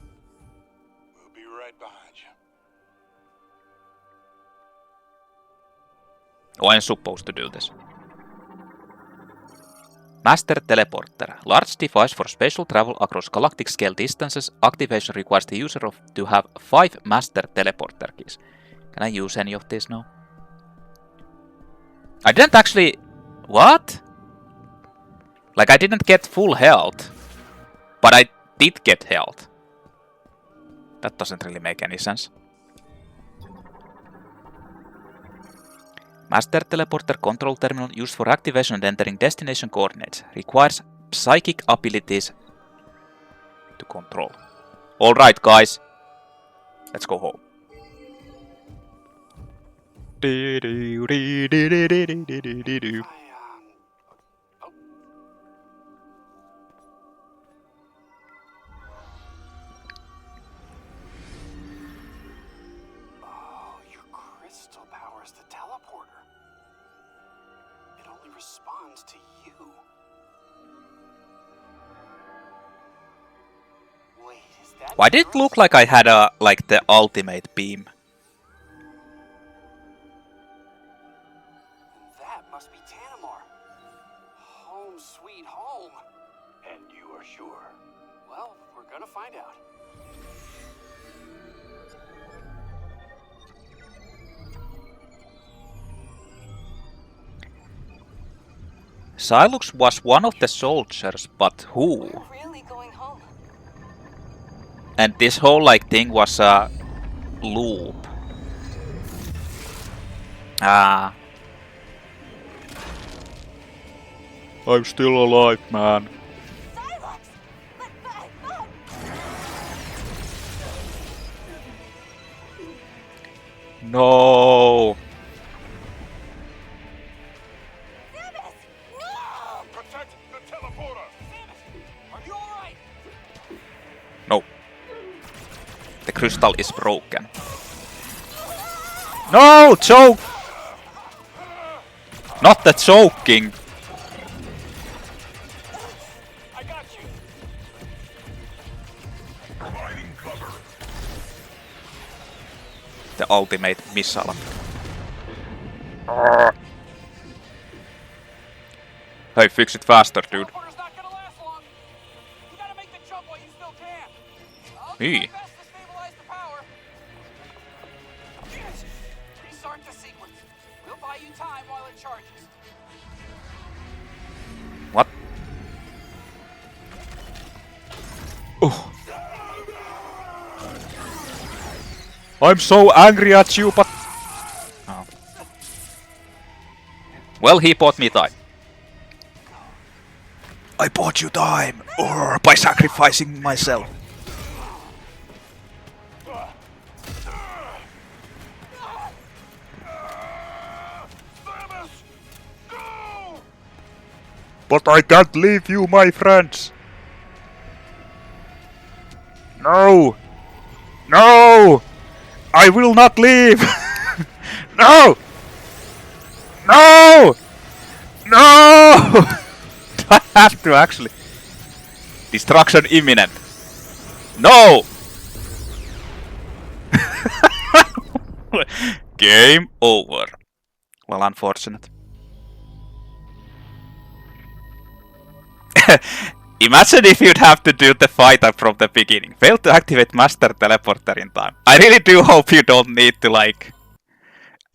We'll be right behind you. Oh, I'm supposed to do this. Master Teleporter. Large device for spatial travel across galactic scale distances. Activation requires the user to have 5 Master Teleporter keys. Can I use any of these now? I didn't actually... What? Like I didn't get full health. But I did get health. That doesn't really make any sense. Master Teleporter control terminal used for activation and entering destination coordinates. Requires psychic abilities to control. Alright guys, let's go home. Oh, your crystal powers the teleporter. It only responds to you. Wait, is that... Why did it look like I had a like the ultimate beam? And you are sure? Well, we're gonna find out. Sylux was one of the soldiers, but who? We're really going home. And this whole like thing was a loop. Ah. I'm still alive, man. Sylux! Look! No. Samus! No! Protect the teleporter! Samus, are you alright? No. The crystal is broken. No! Choke! Not the choking! I got you. Providing cover. The ultimate missile. Hey, fix it faster, dude. Teleporter's not gonna last long. You gotta make the jump while you still can. I'll do Me? my best to stabilize the power. Yes. Restart the sequence. We'll buy you time while it charges. What? Oh. I'm so angry at you, but... Oh. Well, he bought me time. I bought you time! By sacrificing myself. Samus! No! But I can't leave you, my friends! No! No! I will not leave! No! No! No! I have to actually... Destruction imminent. No! Game over. Well, unfortunate. Imagine if you'd have to do the fight up from the beginning. Fail to activate Master Teleporter in time. I really do hope you don't need to, like,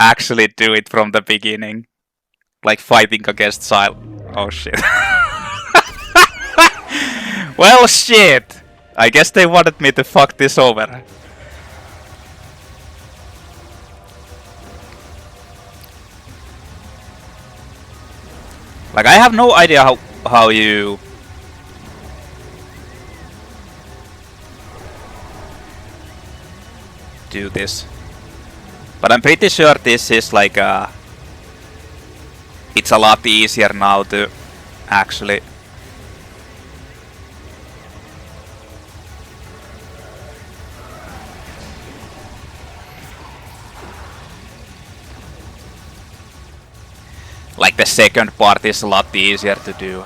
actually do it from the beginning. Like fighting against Syl. Oh shit. Well, shit! I guess they wanted me to fuck this over. Like, I have no idea how you... do this. But I'm pretty sure this is like a... It's a lot easier now to actually... Like the second part is a lot easier to do.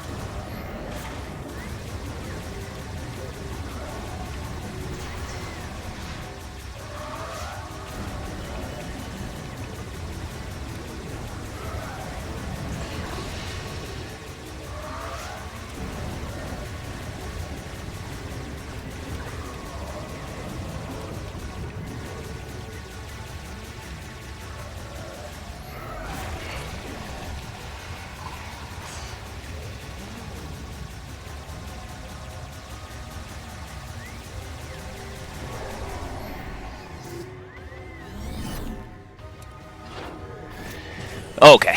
Okay,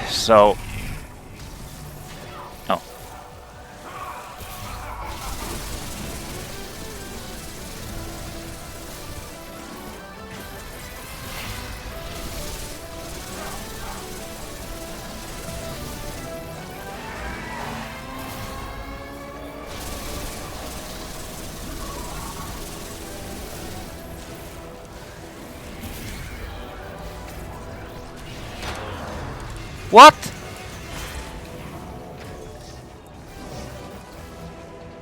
so... Oh. What?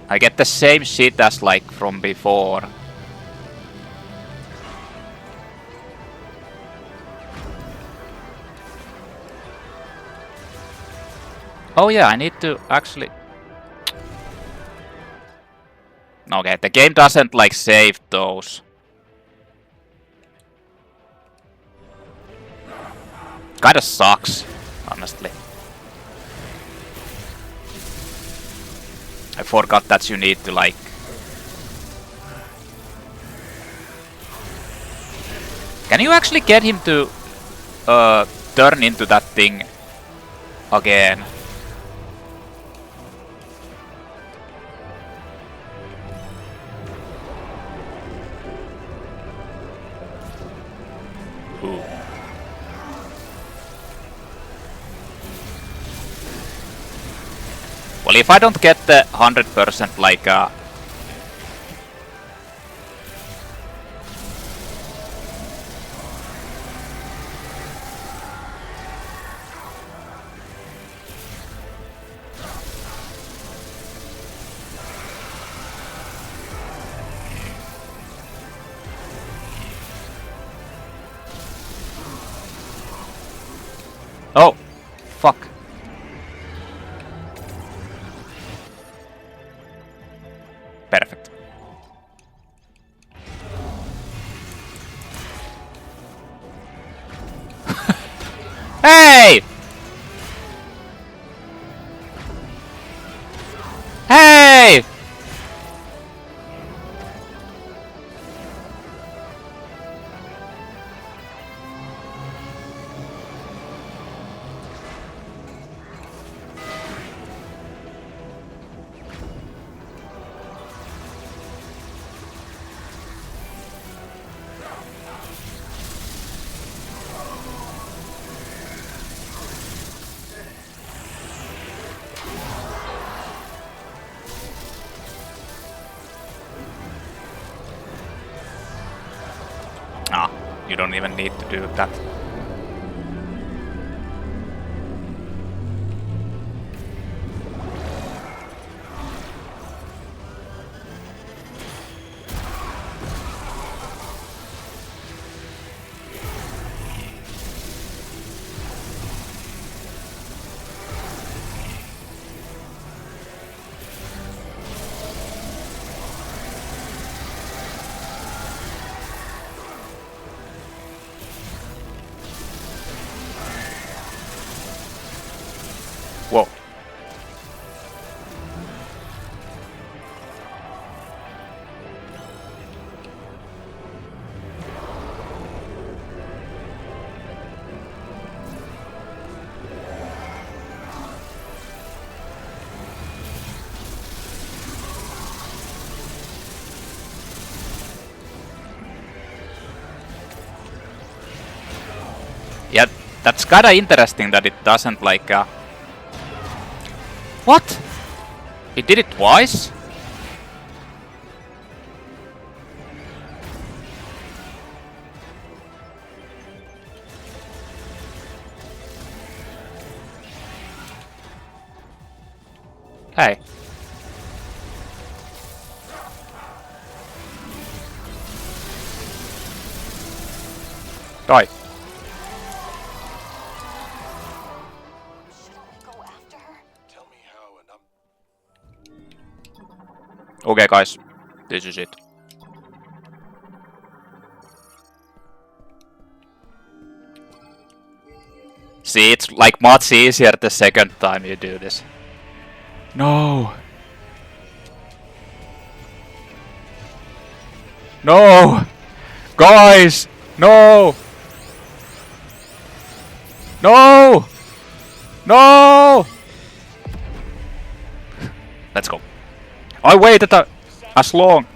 I get the same shit as like from before. Oh yeah, I need to actually... Okay, the game doesn't like save those. Kinda sucks, honestly. I forgot that you need to like... Can you actually get him to turn into that thing again? Ooh. Well, if I don't get the 100% like oh, fuck. Perfect. Hey! Hey! Ah, you don't even need to do that. Whoa. Yeah, that's kinda interesting that it doesn't like What? It did it twice? Hey. Die. Shouldn't we go after her? Tell me how, and I'm Okay, guys. This is it. See, it's like much easier the second time you do this. No. No! Guys! No! No! No! Let's go. I waited as long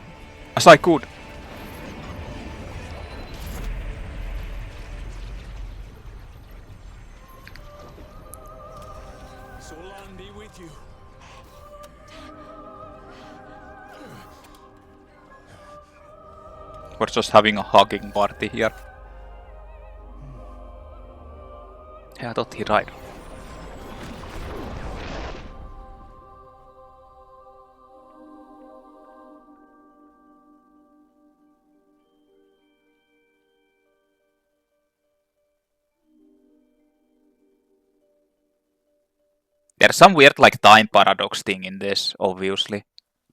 as I could. So long be with you. We're just having a hugging party here. Yeah, I thought he died. There's some weird like time paradox thing in this, obviously.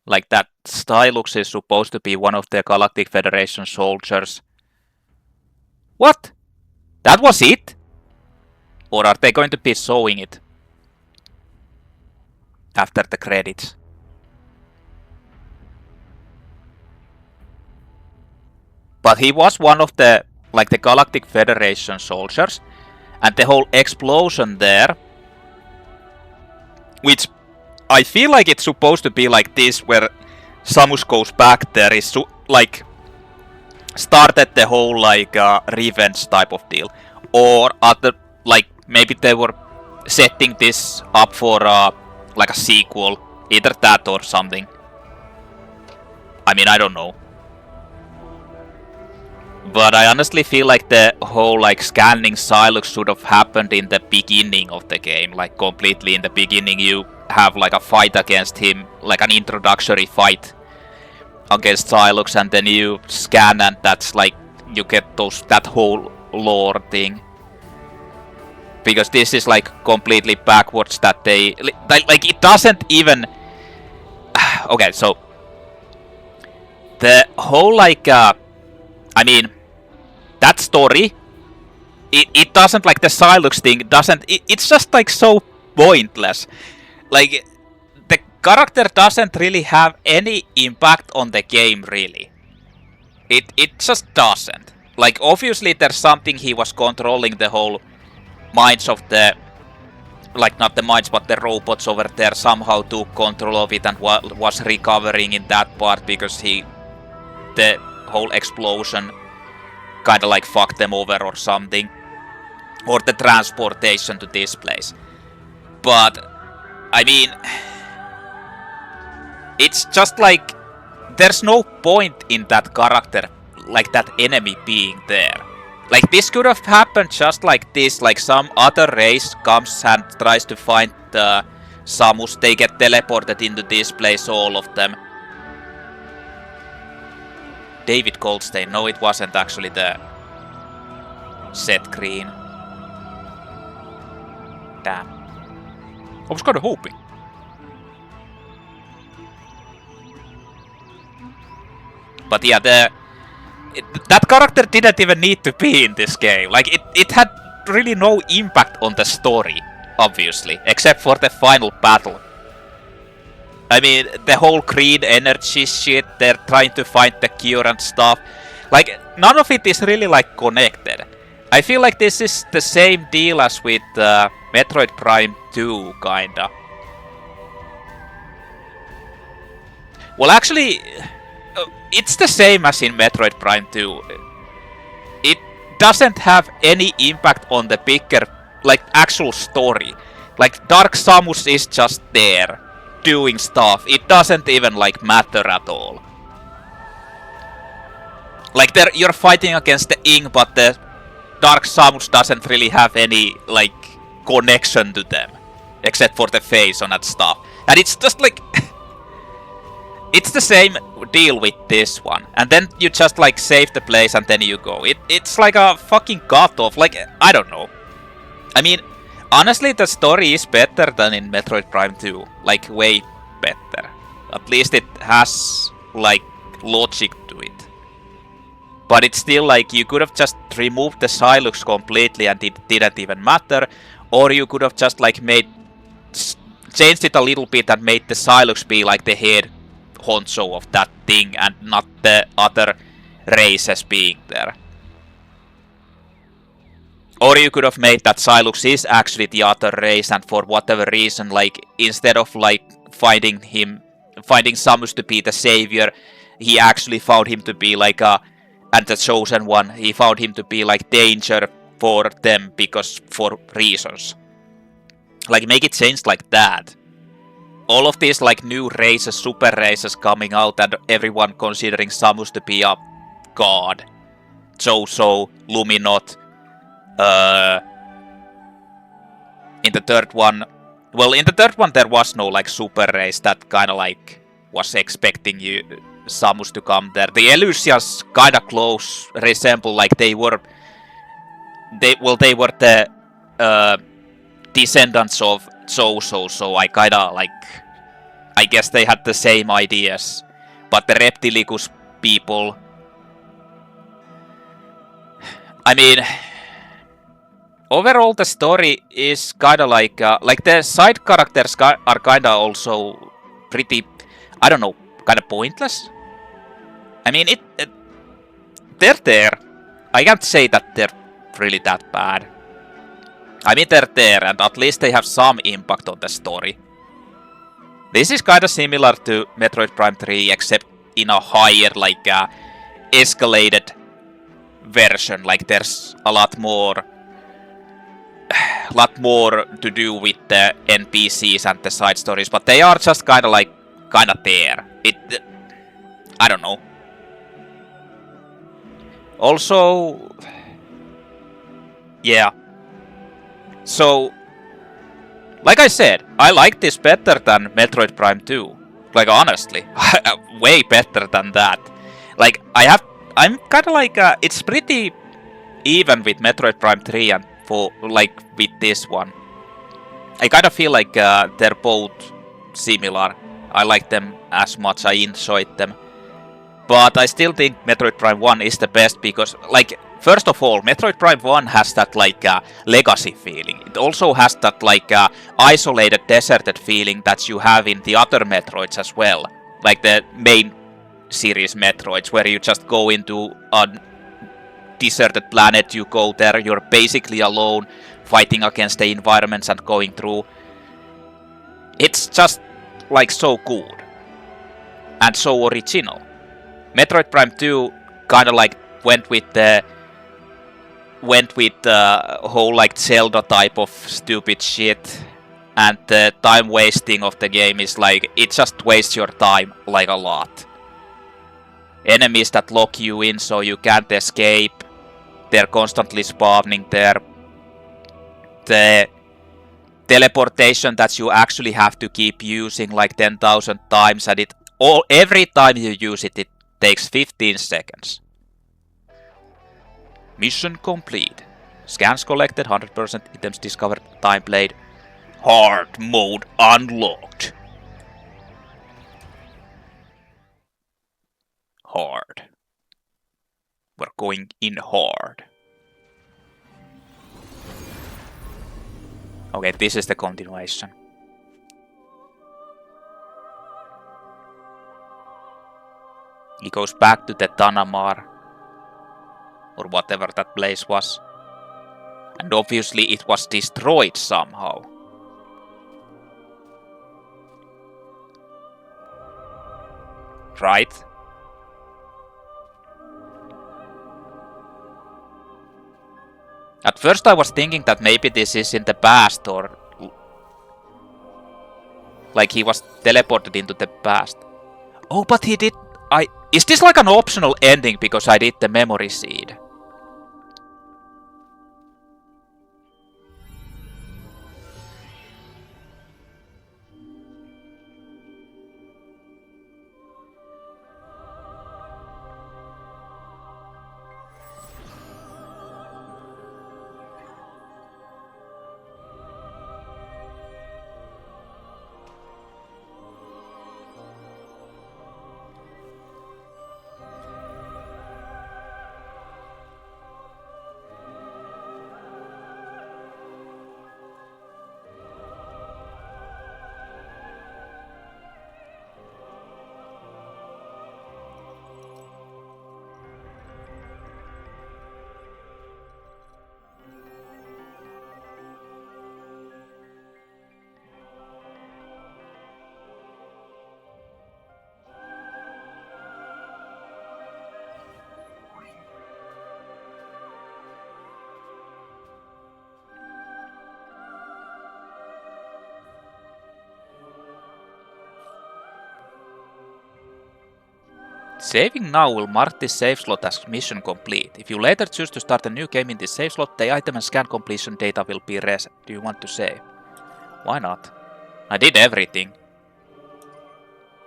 Like that Sylux is supposed to be one of the Galactic Federation soldiers. What? That was it? Or are they going to be showing it after the credits? But he was one of the, like, the Galactic Federation soldiers, and the whole explosion there, which I feel like it's supposed to be like this, where Samus goes back there, is like started the whole like revenge type of deal, or other, like maybe they were setting this up for like a sequel, either that or something. I mean, I don't know. But I honestly feel like the whole like scanning Sylux should have happened in the beginning of the game, like completely in the beginning. You have like a fight against him, like an introductory fight against Sylux, and then you scan, and that's like you get that whole lore thing. Because this is like completely backwards, that they like it doesn't even. Okay, so the whole like I mean, that story, it doesn't, like the Sylux thing doesn't, it's just like so pointless. Like, the character doesn't really have any impact on the game, really. It just doesn't. Like, obviously there's something, he was controlling the whole minds of the, like not the minds but the robots over there, somehow took control of it and was recovering in that part because the whole explosion kinda like fucked them over or something. Or the transportation to this place. But, I mean, it's just like, there's no point in that character, like that enemy being there. Like, this could have happened just like this, like some other race comes and tries to find Samus, they get teleported into this place, all of them. David Goldstein. No, it wasn't actually the Seth Green. Damn. I was kind of hoping. But yeah, that character didn't even need to be in this game. Like, it had really no impact on the story, obviously, except for the final battle. I mean, the whole green energy shit, they're trying to find the cure and stuff. Like, none of it is really, like, connected. I feel like this is the same deal as with Metroid Prime 2, kinda. Well, actually, it's the same as in Metroid Prime 2. It doesn't have any impact on the bigger, like, actual story. Like, Dark Samus is just there, doing stuff. It doesn't even like matter at all. Like, you're fighting against the Ing, but the Dark Samus doesn't really have any like connection to them, except for the face on that stuff. And it's just like it's the same deal with this one. And then you just like save the place and then you go. It's like a fucking cut-off. Like, I don't know. I mean, honestly, the story is better than in Metroid Prime 2. Like, way better. At least it has, like, logic to it. But it's still like, you could have just removed the Sylux completely and it didn't even matter. Or you could have just, like, changed it a little bit and made the Sylux be, like, the head honcho of that thing and not the other races being there. Or you could have made that Sylux is actually the other race, and for whatever reason, like, instead of like finding Samus to be the savior, he actually found him to be like and the chosen one, he found him to be like danger for them for reasons. Like, make it change like that. All of these like new races, super races coming out, and everyone considering Samus to be a god. Zozo, Luminot. In the third one, there was no like super race that kind of like was expecting Samus to come there. The Elysians kind of close resemble, like they were the descendants of Zozo, so I kind of like I guess they had the same ideas. But the Reptilicus people... I mean... Overall, the story is kinda like the side characters are kinda also pretty, I don't know, kinda pointless. I mean, they're there. I can't say that they're really that bad. I mean, they're there, and at least they have some impact on the story. This is kinda similar to Metroid Prime 3, except in a higher, like, escalated version. Like, there's a lot more to do with the NPCs and the side stories, but they are just kinda there. I don't know. Also, yeah. So, like I said, I like this better than Metroid Prime 2. Like, honestly, way better than that. Like, I'm kinda like, it's pretty even with Metroid Prime 3 and 4, like, with this one. I kinda feel like they're both similar. I like them as much, I enjoyed them. But I still think Metroid Prime 1 is the best because, like, first of all, Metroid Prime 1 has that, like, legacy feeling. It also has that, like, isolated, deserted feeling that you have in the other Metroids as well. Like the main series Metroids, where you just go into a deserted planet, you go there, you're basically alone, fighting against the environments and going through. It's just, like, so good. And so original. Metroid Prime 2 kinda like went with the whole, like, Zelda type of stupid shit, and the time wasting of the game is like, it just wastes your time like a lot. Enemies that lock you in so you can't escape, they're constantly spawning there. The teleportation that you actually have to keep using like 10,000 times, and every time you use it, it takes 15 seconds. Mission complete. Scans collected, 100% items discovered, time played. Hard mode unlocked. Hard. We're going in hard. Okay, this is the continuation. He goes back to the Tanamar, or whatever that place was. And obviously it was destroyed somehow. Right? At first I was thinking that maybe this is in the past, or like he was teleported into the past. Oh, but he did... Is this like an optional ending because I did the memory seed? Saving now will mark this save slot as mission complete. If you later choose to start a new game in this save slot, the item and scan completion data will be reset. Do you want to save? Why not? I did everything.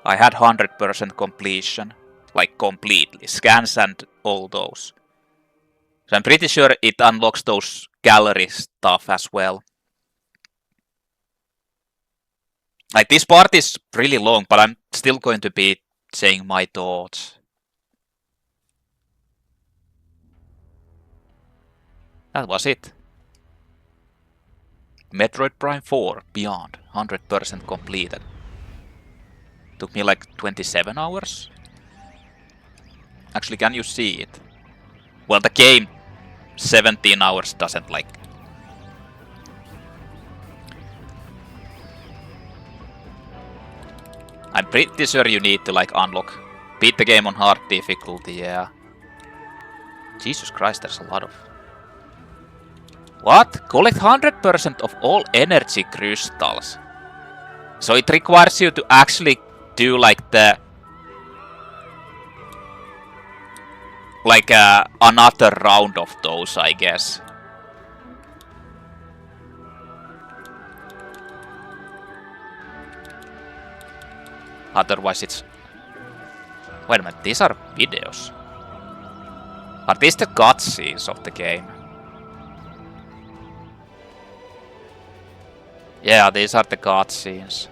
I had 100% completion. Like, completely. Scans and all those. So I'm pretty sure it unlocks those gallery stuff as well. Like, this part is really long, but I'm still going to be saying my thoughts. That was it. Metroid Prime 4 Beyond, 100% completed. Took me like 27 hours. Actually, can you see it? Well, the game 17 hours doesn't like. I'm pretty sure you need to like unlock. Beat the game on hard difficulty, yeah. Jesus Christ, there's a lot of. What? Collect 100% of all energy crystals. So it requires you to actually do like the another round of those, I guess. Otherwise it's... Wait a minute, these are videos. Are these the cutscenes of the game? Yeah, these are the cutscenes.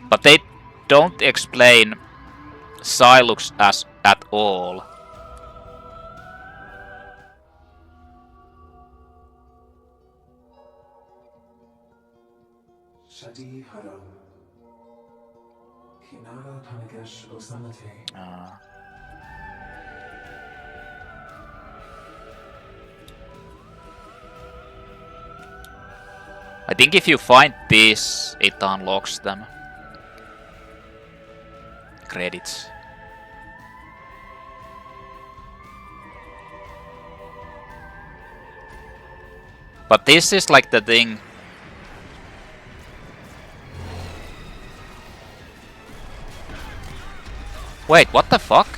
But they don't explain Sylux as at all. Shadi Haro. Hinara Tanagesh Osamate. I think if you find this, it unlocks them. Credits. But this is like the thing. Wait, what the fuck?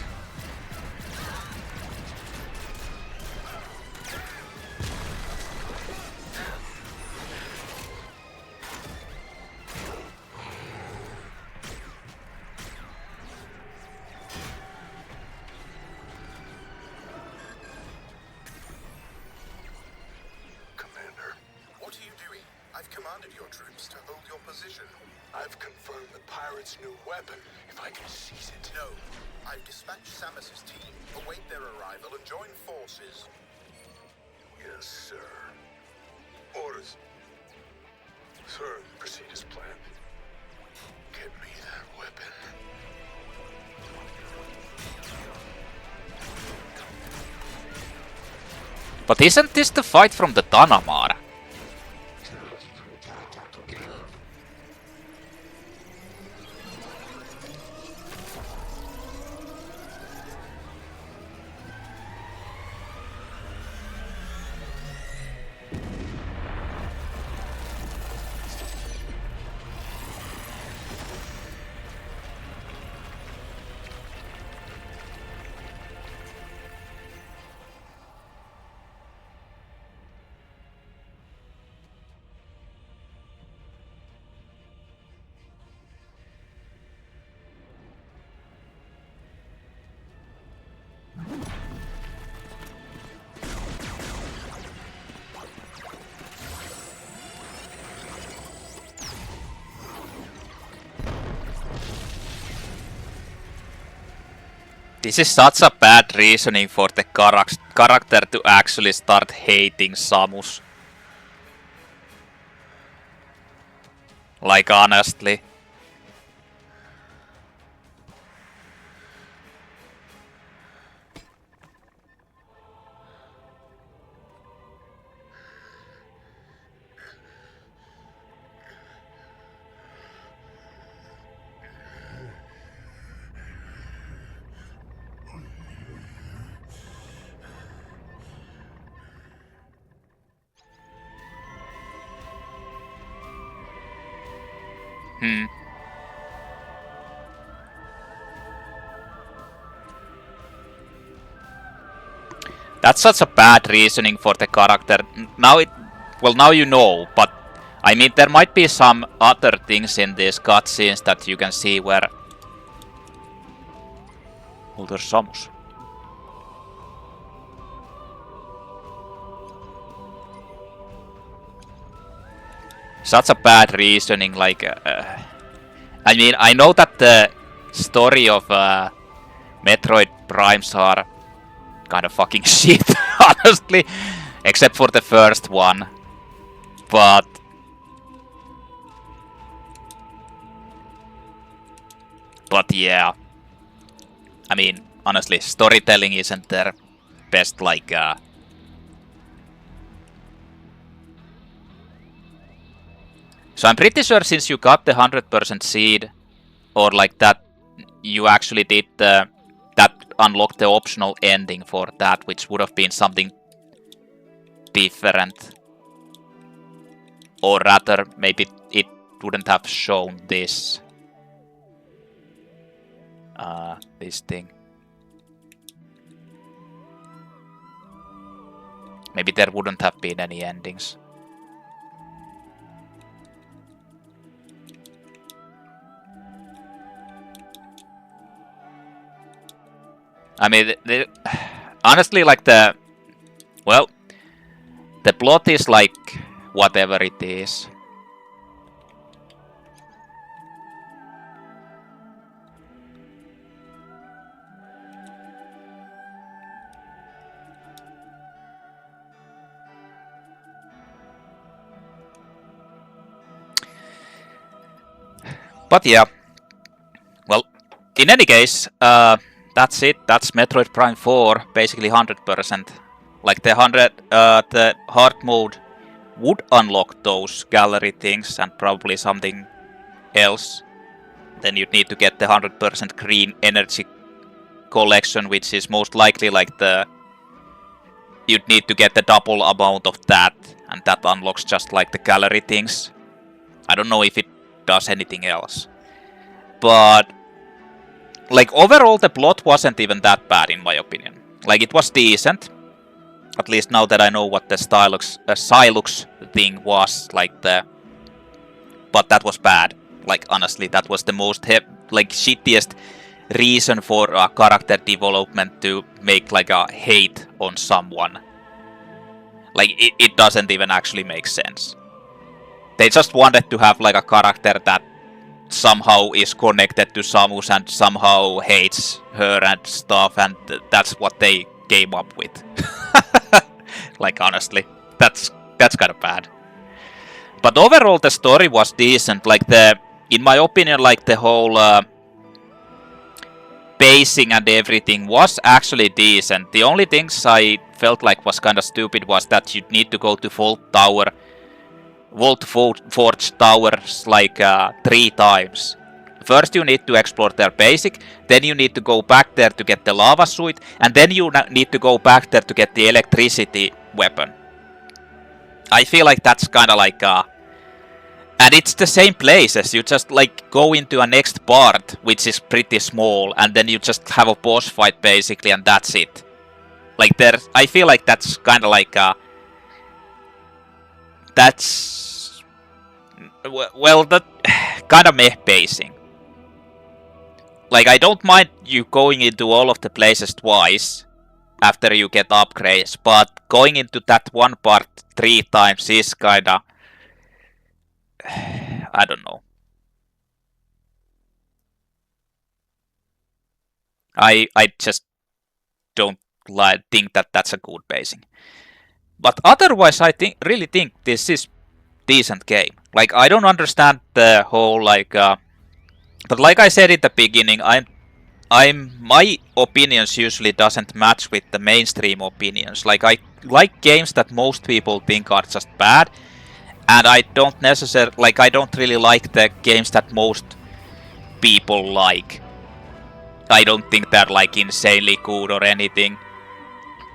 Commander, what are you doing? I've commanded your troops to hold your position. I've confirmed the pirates' new weapon, if I can seize it. No. I've dispatched Samus's team, await their arrival, and join forces. Yes, sir. Orders. Sir, proceed as planned. Get me that weapon. But isn't this the fight from the Tanamara? This is such a bad reasoning for the character to actually start hating Samus. Like, honestly. That's such a bad reasoning for the character. Now now you know, but I mean there might be some other things in these cutscenes that you can see where... Oh, there's Samus. such a bad reasoning. Like, I mean, I know that the story of Metroid Primes are kind of fucking shit, honestly, except for the first one. But yeah, I mean, honestly, storytelling isn't their best, like, so I'm pretty sure since you got the 100% seed, or like that, you actually did that unlocked the optional ending for that, which would have been something different. Or rather, maybe it wouldn't have shown this. This thing. Maybe there wouldn't have been any endings. I mean, honestly, like well, the plot is like whatever it is. But yeah, well, in any case, that's it. That's Metroid Prime 4, basically 100%. Like the hard mode would unlock those gallery things and probably something else. Then you'd need to get the 100% green energy collection, which is most likely like you'd need to get the double amount of that, and that unlocks just like the gallery things. I don't know if it does anything else. But like overall the plot wasn't even that bad in my opinion. Like it was decent. At least now that I know what the Sylux thing was, like but that was bad. Like honestly, that was the most like shittiest reason for a character development to make like a hate on someone. Like it doesn't even actually make sense. They just wanted to have like a character that somehow is connected to Samus and somehow hates her and stuff, and that's what they came up with. Like honestly, that's kind of bad. But overall the story was decent. Like in my opinion, like the whole pacing and everything was actually decent. The only things I felt like was kind of stupid was that you'd need to go to Vault Forge Towers like 3 times. First you need to explore their basic, then you need to go back there to get the lava suit, and then you need to go back there to get the electricity weapon. I feel like that's kinda like and it's the same places, you just like go into a next part, which is pretty small, and then you just have a boss fight basically, and that's it. Like I feel like that's kinda like that's well, that kind of meh pacing. Like I don't mind you going into all of the places twice after you get upgrades, but going into that one part 3 times is kinda I don't know. I just don't think that that's a good pacing. But otherwise, I really think this is decent game. Like I don't understand the whole like, but like I said in the beginning, my opinions usually doesn't match with the mainstream opinions. Like I like games that most people think are just bad, and I don't necessarily like. I don't really like the games that most people like. I don't think they're like insanely good or anything.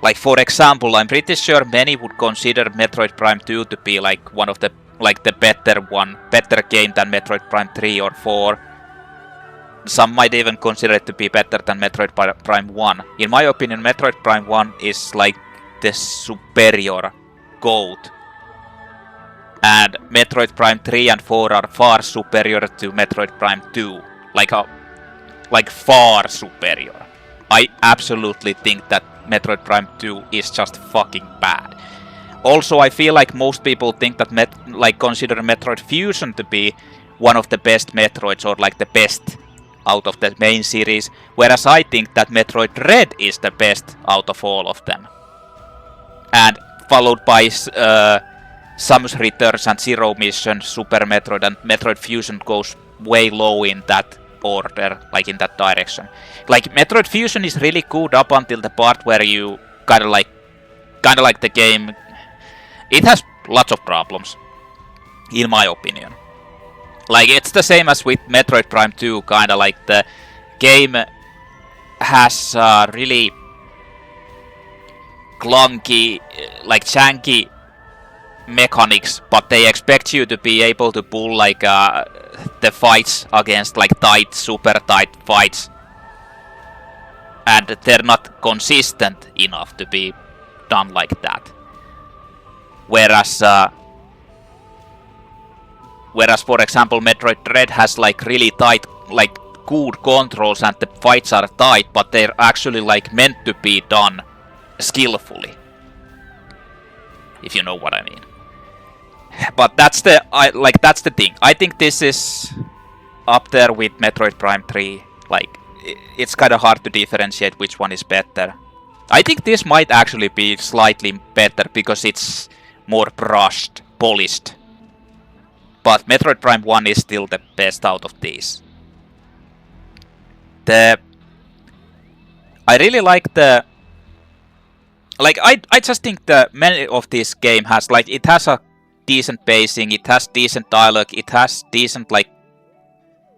Like for example, I'm pretty sure many would consider Metroid Prime 2 to be like one of the better game than Metroid Prime 3 or 4. Some might even consider it to be better than Metroid Prime 1. In my opinion, Metroid Prime 1 is like the superior GOAT. And Metroid Prime 3 and 4 are far superior to Metroid Prime 2. Like far superior. I absolutely think that Metroid Prime 2 is just fucking bad. Also, I feel like most people think that consider Metroid Fusion to be one of the best Metroids, or like the best out of the main series, whereas I think that Metroid Dread is the best out of all of them. And followed by Samus Returns and Zero Mission, Super Metroid, and Metroid Fusion goes way low in that order, like in that direction. Like Metroid Fusion is really good up until the part where you kind of like the game. It has lots of problems, in my opinion. Like it's the same as with Metroid Prime 2, kind of like the game has really clunky, like janky mechanics, but they expect you to be able to pull like the fights against like tight, super tight fights, and they're not consistent enough to be done like that. Whereas for example, Metroid Dread has like really tight, like good controls, and the fights are tight, but they're actually like meant to be done skillfully, if you know what I mean. But that's the thing. I think this is up there with Metroid Prime 3. Like it's kind of hard to differentiate which one is better. I think this might actually be slightly better because it's more brushed, polished. But Metroid Prime 1 is still the best out of these. I really like the... Like, I just think that many of this game has, like, it has a decent pacing, it has decent dialogue, it has decent, like,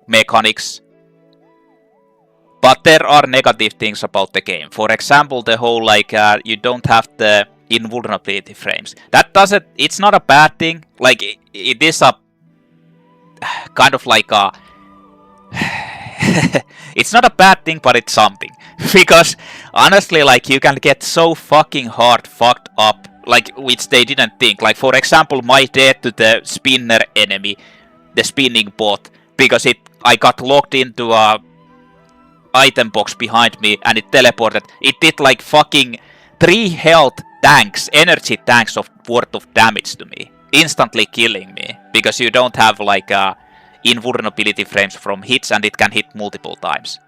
mechanics. But there are negative things about the game. For example, the whole, like, you don't have the invulnerability frames. That doesn't... It's not a bad thing. Like, it is a... kind of like a... it's not a bad thing, but it's something. Because, honestly, like, you can get so fucking hard fucked up, like, which they didn't think. Like, for example, my death to the spinner enemy, the spinning bot, because I got locked into a item box behind me, and it teleported. It did, like, fucking 3 health tanks, energy tanks worth of damage to me, instantly killing me, because you don't have, like, invulnerability frames from hits, and it can hit multiple times.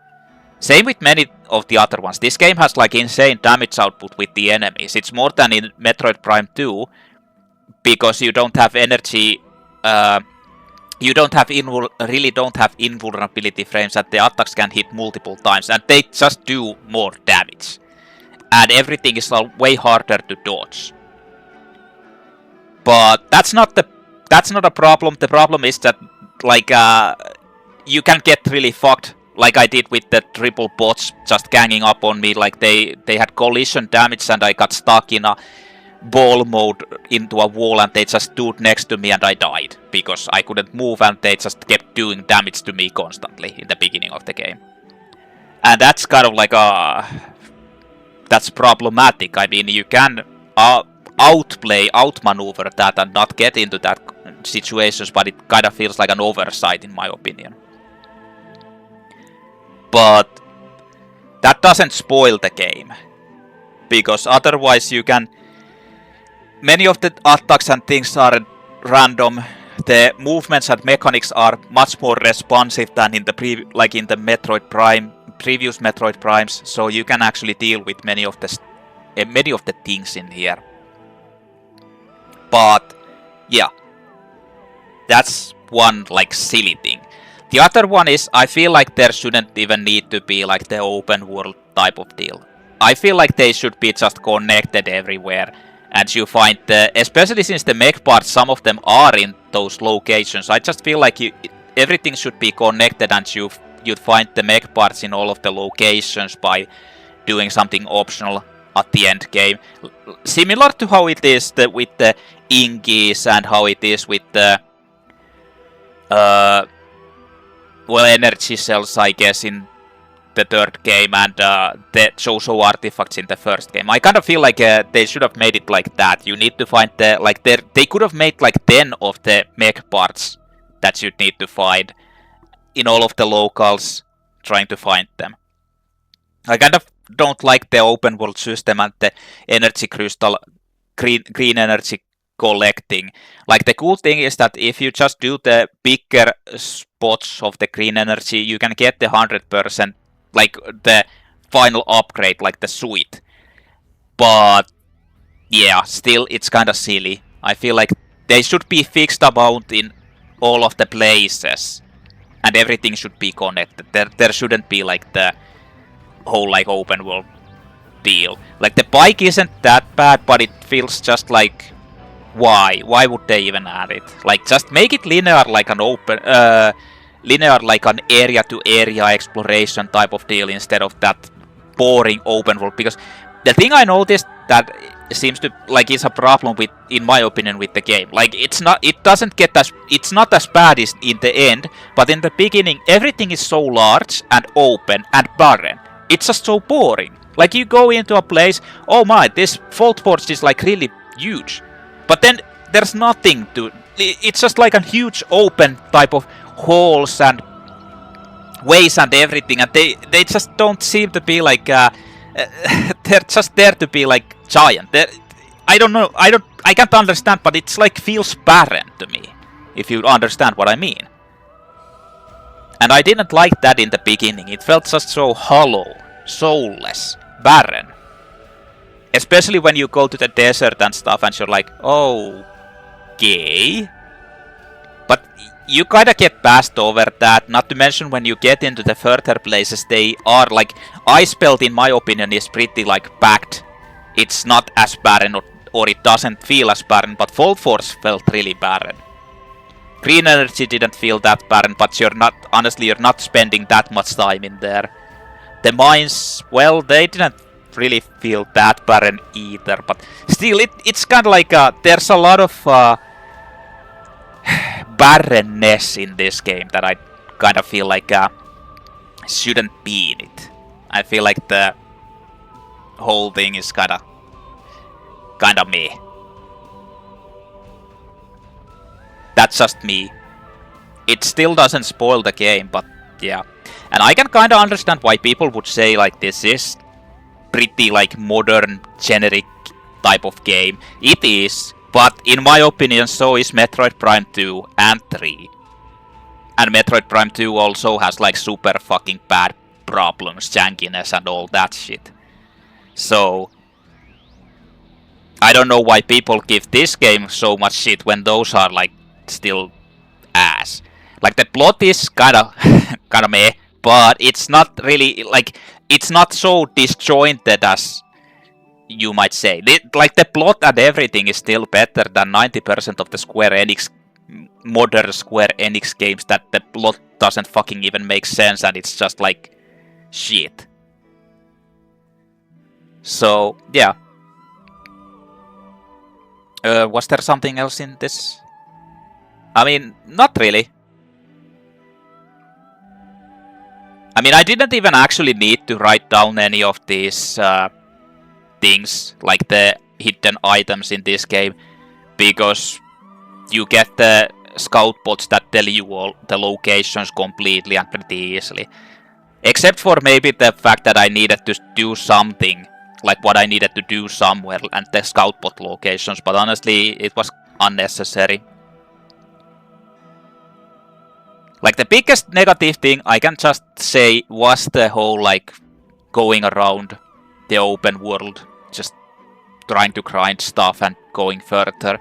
Same with many of the other ones. This game has like insane damage output with the enemies. It's more than in Metroid Prime 2, because you don't have energy, you really don't have invulnerability frames, and the attacks can hit multiple times, and they just do more damage. And everything is way harder to dodge. But that's not a problem. The problem is that, like, you can get really fucked, like I did with the triple bots just ganging up on me. Like they had collision damage, and I got stuck in a ball mode into a wall, and they just stood next to me, and I died because I couldn't move, and they just kept doing damage to me constantly in the beginning of the game. And that's kind of like that's problematic. I mean, you can outmaneuver that and not get into that situations, but it kind of feels like an oversight in my opinion. But that doesn't spoil the game, because otherwise you can... Many of the attacks and things are random. The movements and mechanics are much more responsive than in the Metroid Prime, previous Metroid Primes, so you can actually deal with many of the things in here. But yeah, that's one like silly thing. The other one is, I feel like there shouldn't even need to be like the open world type of deal. I feel like they should be just connected everywhere, and you find especially since the Mech Parts, some of them are in those locations. I just feel like everything should be connected, and you'd find the Mech Parts in all of the locations by doing something optional at the end game. Similar to how it is with the Ingies, and how it is with the energy cells, I guess, in the third game, and the Jojo artifacts in the first game. I kind of feel like they should have made it like that. You need to find they could have made like 10 of the Mech Parts that you'd need to find in all of the locals, trying to find them. I kind of don't like the open world system and the energy crystal green energy collecting. Like the cool thing is that if you just do the bigger spots of the green energy, you can get the 100%, like the final upgrade, like the suite. But yeah, still it's kind of silly. I feel like they should be fixed about in all of the places, and everything should be connected. There shouldn't be like the whole like open world deal. Like the bike isn't that bad, but it feels just like, why would they even add it? Like just make it linear, like an open linear, like an area to area exploration type of deal, instead of that boring open world. Because the thing I noticed that seems to like is a problem with, in my opinion, with the game. Like it's not as bad as in the end, but in the beginning everything is so large and open and barren. It's just so boring. Like you go into a place, oh my, this fault porch is like really huge, but then there's nothing to. It's just like a huge open type of halls and ways and everything, and they just don't seem to be like they're just there to be like giant. I don't know. I can't understand, but it's like feels barren to me, if you understand what I mean. And I didn't like that in the beginning. It felt just so hollow, soulless, barren. Especially when you go to the desert and stuff, and you're like, oh, okay. But you kinda get passed over that. Not to mention when you get into the further places, they are like, Ice Belt in my opinion is pretty like packed. It's not as barren, or it doesn't feel as barren, but Fault Force felt really barren. Green Energy didn't feel that barren, but you're not spending that much time in there. The mines, well, they didn't really feel that barren either, but still it's kind of like there's a lot of barrenness in this game that I kind of feel like shouldn't be in it. I feel like the whole thing is kind of meh. That's just me. It still doesn't spoil the game, but yeah. And I can kind of understand why people would say like this is pretty like modern, generic type of game. It is, but in my opinion, so is Metroid Prime 2 and 3. And Metroid Prime 2 also has like super fucking bad problems, jankiness and all that shit. So I don't know why people give this game so much shit when those are like still ass. Like the plot is kinda meh, but it's not really like, it's not so disjointed as you might say. Like the plot and everything is still better than 90% of the modern Square Enix games that the plot doesn't fucking even make sense and it's just like shit. So yeah. Was there something else in this? I mean, not really. I mean, I didn't even actually need to write down any of these things, like the hidden items in this game, because you get the scout bots that tell you all the locations completely and pretty easily. Except for maybe the fact that I needed to do something, like what I needed to do somewhere, and the scout bot locations, but honestly, it was unnecessary. Like the biggest negative thing I can just say was the whole like going around the open world, just trying to grind stuff and going further.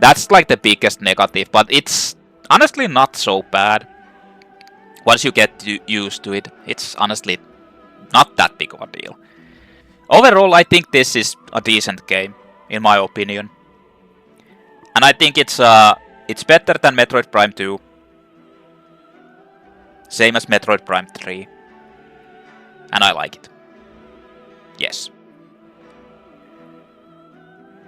That's like the biggest negative, but it's honestly not so bad. Once you get used to it, it's honestly not that big of a deal. Overall, I think this is a decent game, in my opinion. And I think it's better than Metroid Prime 2. Same as Metroid Prime 3. And I like it. Yes.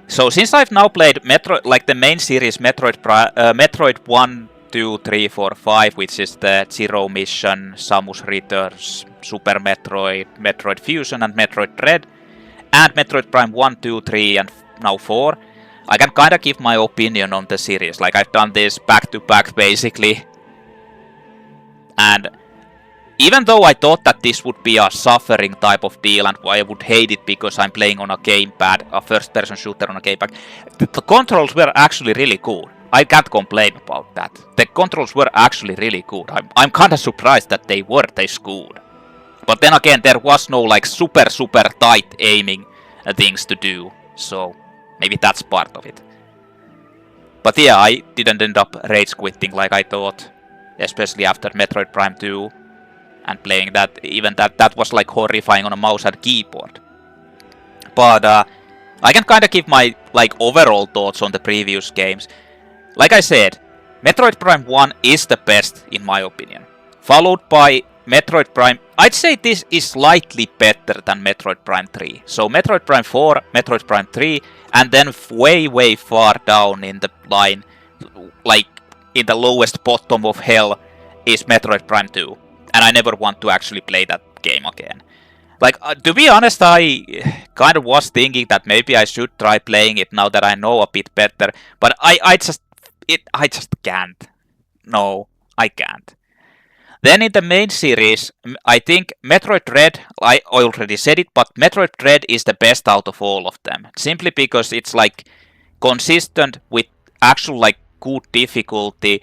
So since I've now played Metroid, like the main series, Metroid 1, 2, 3, 4, 5, which is the Zero Mission, Samus Returns, Super Metroid, Metroid Fusion and Metroid Dread, and Metroid Prime 1, 2, 3 and now 4, I can kinda give my opinion on the series. Like I've done this back to back basically. And even though I thought that this would be a suffering type of deal and I would hate it because I'm playing on a gamepad, a first-person shooter on a gamepad, the controls were actually really good. I can't complain about that. The controls were actually really good. I'm kind of surprised that they were this good. But then again, there was no like super tight aiming things to do, so maybe that's part of it. But yeah, I didn't end up rage quitting like I thought, especially after Metroid Prime 2 and playing that. Even that was like horrifying on a mouse and keyboard. But I can kind of give my like overall thoughts on the previous games. Like I said, Metroid Prime 1 is the best in my opinion, followed by Metroid Prime. I'd say this is slightly better than Metroid Prime 3. So Metroid Prime 4, Metroid Prime 3, and then way far down in the line, like in the lowest bottom of hell, is Metroid Prime 2. And I never want to actually play that game again. Like, to be honest, I kind of was thinking that maybe I should try playing it now that I know a bit better. But I just can't. No, I can't. Then in the main series, I think Metroid Dread, I already said it, but Metroid Dread is the best out of all of them. Simply because it's like consistent with actual like good difficulty,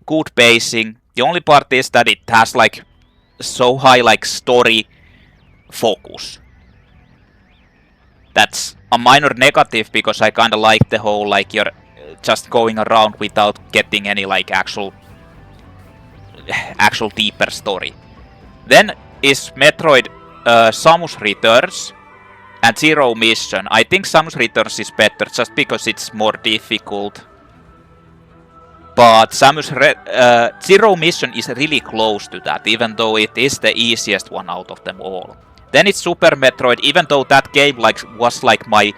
good pacing. The only part is that it has like so high like story focus. That's a minor negative because I kinda like the whole like you're just going around without getting any like actual deeper story. Then is Metroid Samus Returns and Zero Mission. I think Samus Returns is better just because it's more difficult. But Zero Mission is really close to that, even though it is the easiest one out of them all. Then it's Super Metroid, even though that game like was like my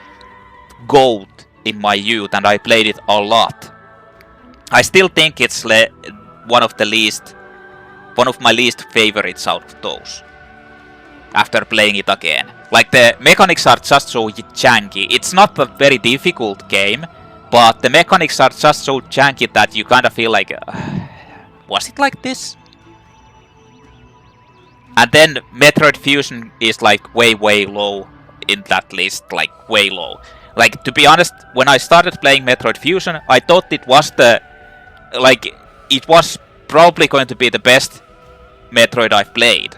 GOAT in my youth and I played it a lot. I still think it's one of my least favorites out of those. After playing it again. Like the mechanics are just so janky. It's not a very difficult game, but the mechanics are just so janky that you kind of feel like, was it like this? And then Metroid Fusion is like way low in that list, like way low. Like to be honest, when I started playing Metroid Fusion, I thought it was it was probably going to be the best Metroid I've played.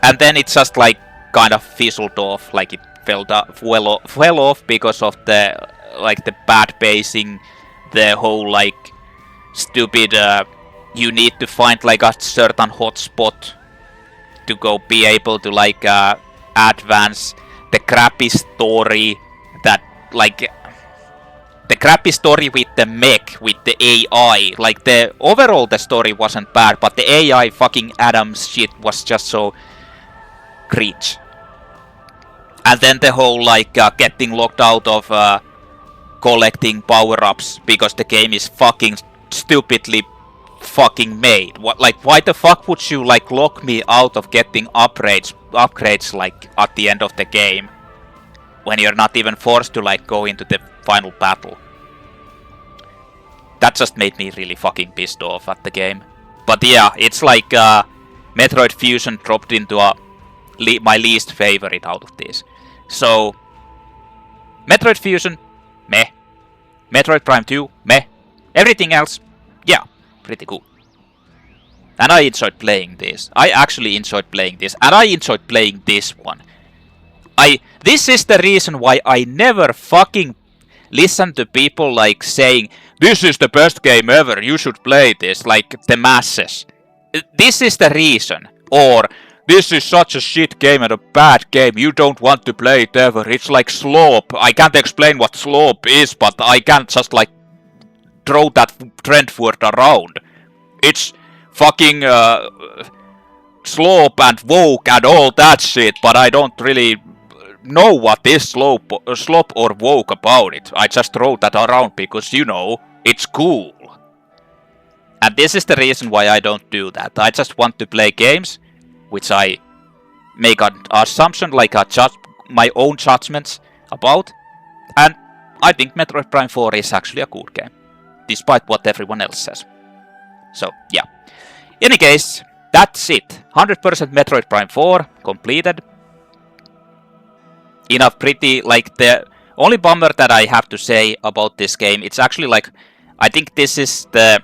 And then it just like kind of fizzled off, like it fell off because of the bad pacing, the whole like stupid you need to find like a certain hotspot to go be able to like advance, the crappy story that like the crappy story with the mech, with the AI. Like the overall the story wasn't bad, but the AI fucking Adams shit was just so cringe. And then the whole like getting locked out of collecting power-ups because the game is fucking stupidly fucking made. What, like, why the fuck would you like lock me out of getting upgrades like at the end of the game when you're not even forced to like go into the final battle? That just made me really fucking pissed off at the game. But yeah, it's like Metroid Fusion dropped into my least favorite out of these. So Metroid Fusion, meh. Metroid Prime 2, meh. Everything else, yeah, pretty cool. And I enjoyed playing this. I actually enjoyed playing this. And I enjoyed playing this one. This is the reason why I never fucking listen to people like saying, this is the best game ever, you should play this, like the masses. This is the reason. Or, this is such a shit game and a bad game, you don't want to play it ever, it's like SLOP. I can't explain what SLOP is, but I can't just like throw that trend word around. It's fucking SLOP and woke and all that shit, but I don't really know what is slop or woke about it. I just throw that around because, you know, it's cool. And this is the reason why I don't do that. I just want to play games which I make an assumption, like my own judgments about. And I think Metroid Prime 4 is actually a good game, despite what everyone else says. So, yeah. In any case, that's it. 100% Metroid Prime 4 completed. Enough pretty, like the only bummer that I have to say about this game, it's actually like, I think this is the,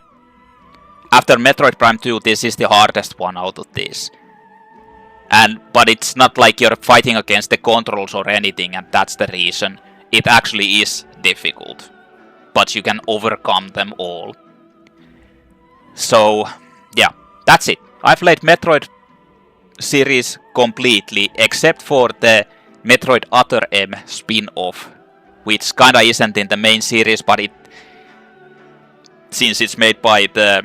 after Metroid Prime 2, this is the hardest one out of these. But it's not like you're fighting against the controls or anything, and that's the reason. It actually is difficult. But you can overcome them all. So, yeah, that's it. I've played Metroid series completely, except for the Metroid Other M spin-off, which kinda isn't in the main series, but since it's made by the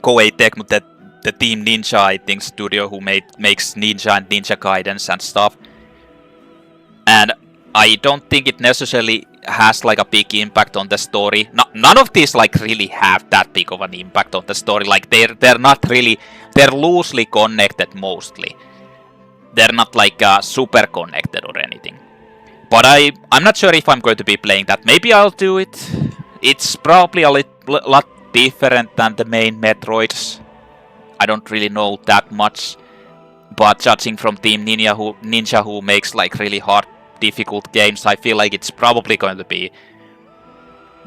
Koei Tecmo, the Team Ninja, I think, studio who makes Ninja and Ninja Gaidens and stuff. And I don't think it necessarily has like a big impact on the story. None of these like really have that big of an impact on the story. Like they're not really, they're loosely connected mostly. They're not like super connected or anything. But I'm not sure if I'm going to be playing that. Maybe I'll do it. It's probably a lot different than the main Metroids. I don't really know that much. But judging from Team Ninja who makes like really hard, difficult games, I feel like it's probably going to be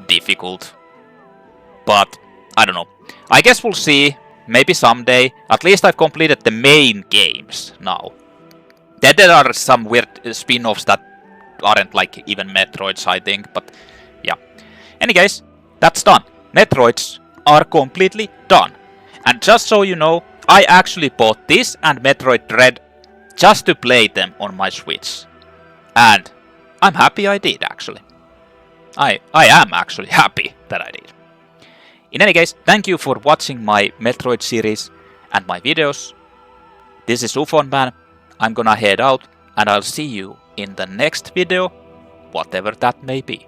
difficult. But I don't know. I guess we'll see. Maybe someday. At least I've completed the main games now. Then there are some weird spin-offs that aren't like even Metroids, I think. But yeah. Anyways, that's done. Metroids are completely done. And just so you know, I actually bought this and Metroid Dread just to play them on my Switch. And I'm happy I did, actually. I am actually happy that I did. In any case, thank you for watching my Metroid series and my videos. This is UFONman. I'm gonna head out and I'll see you in the next video, whatever that may be.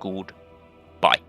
Goodbye.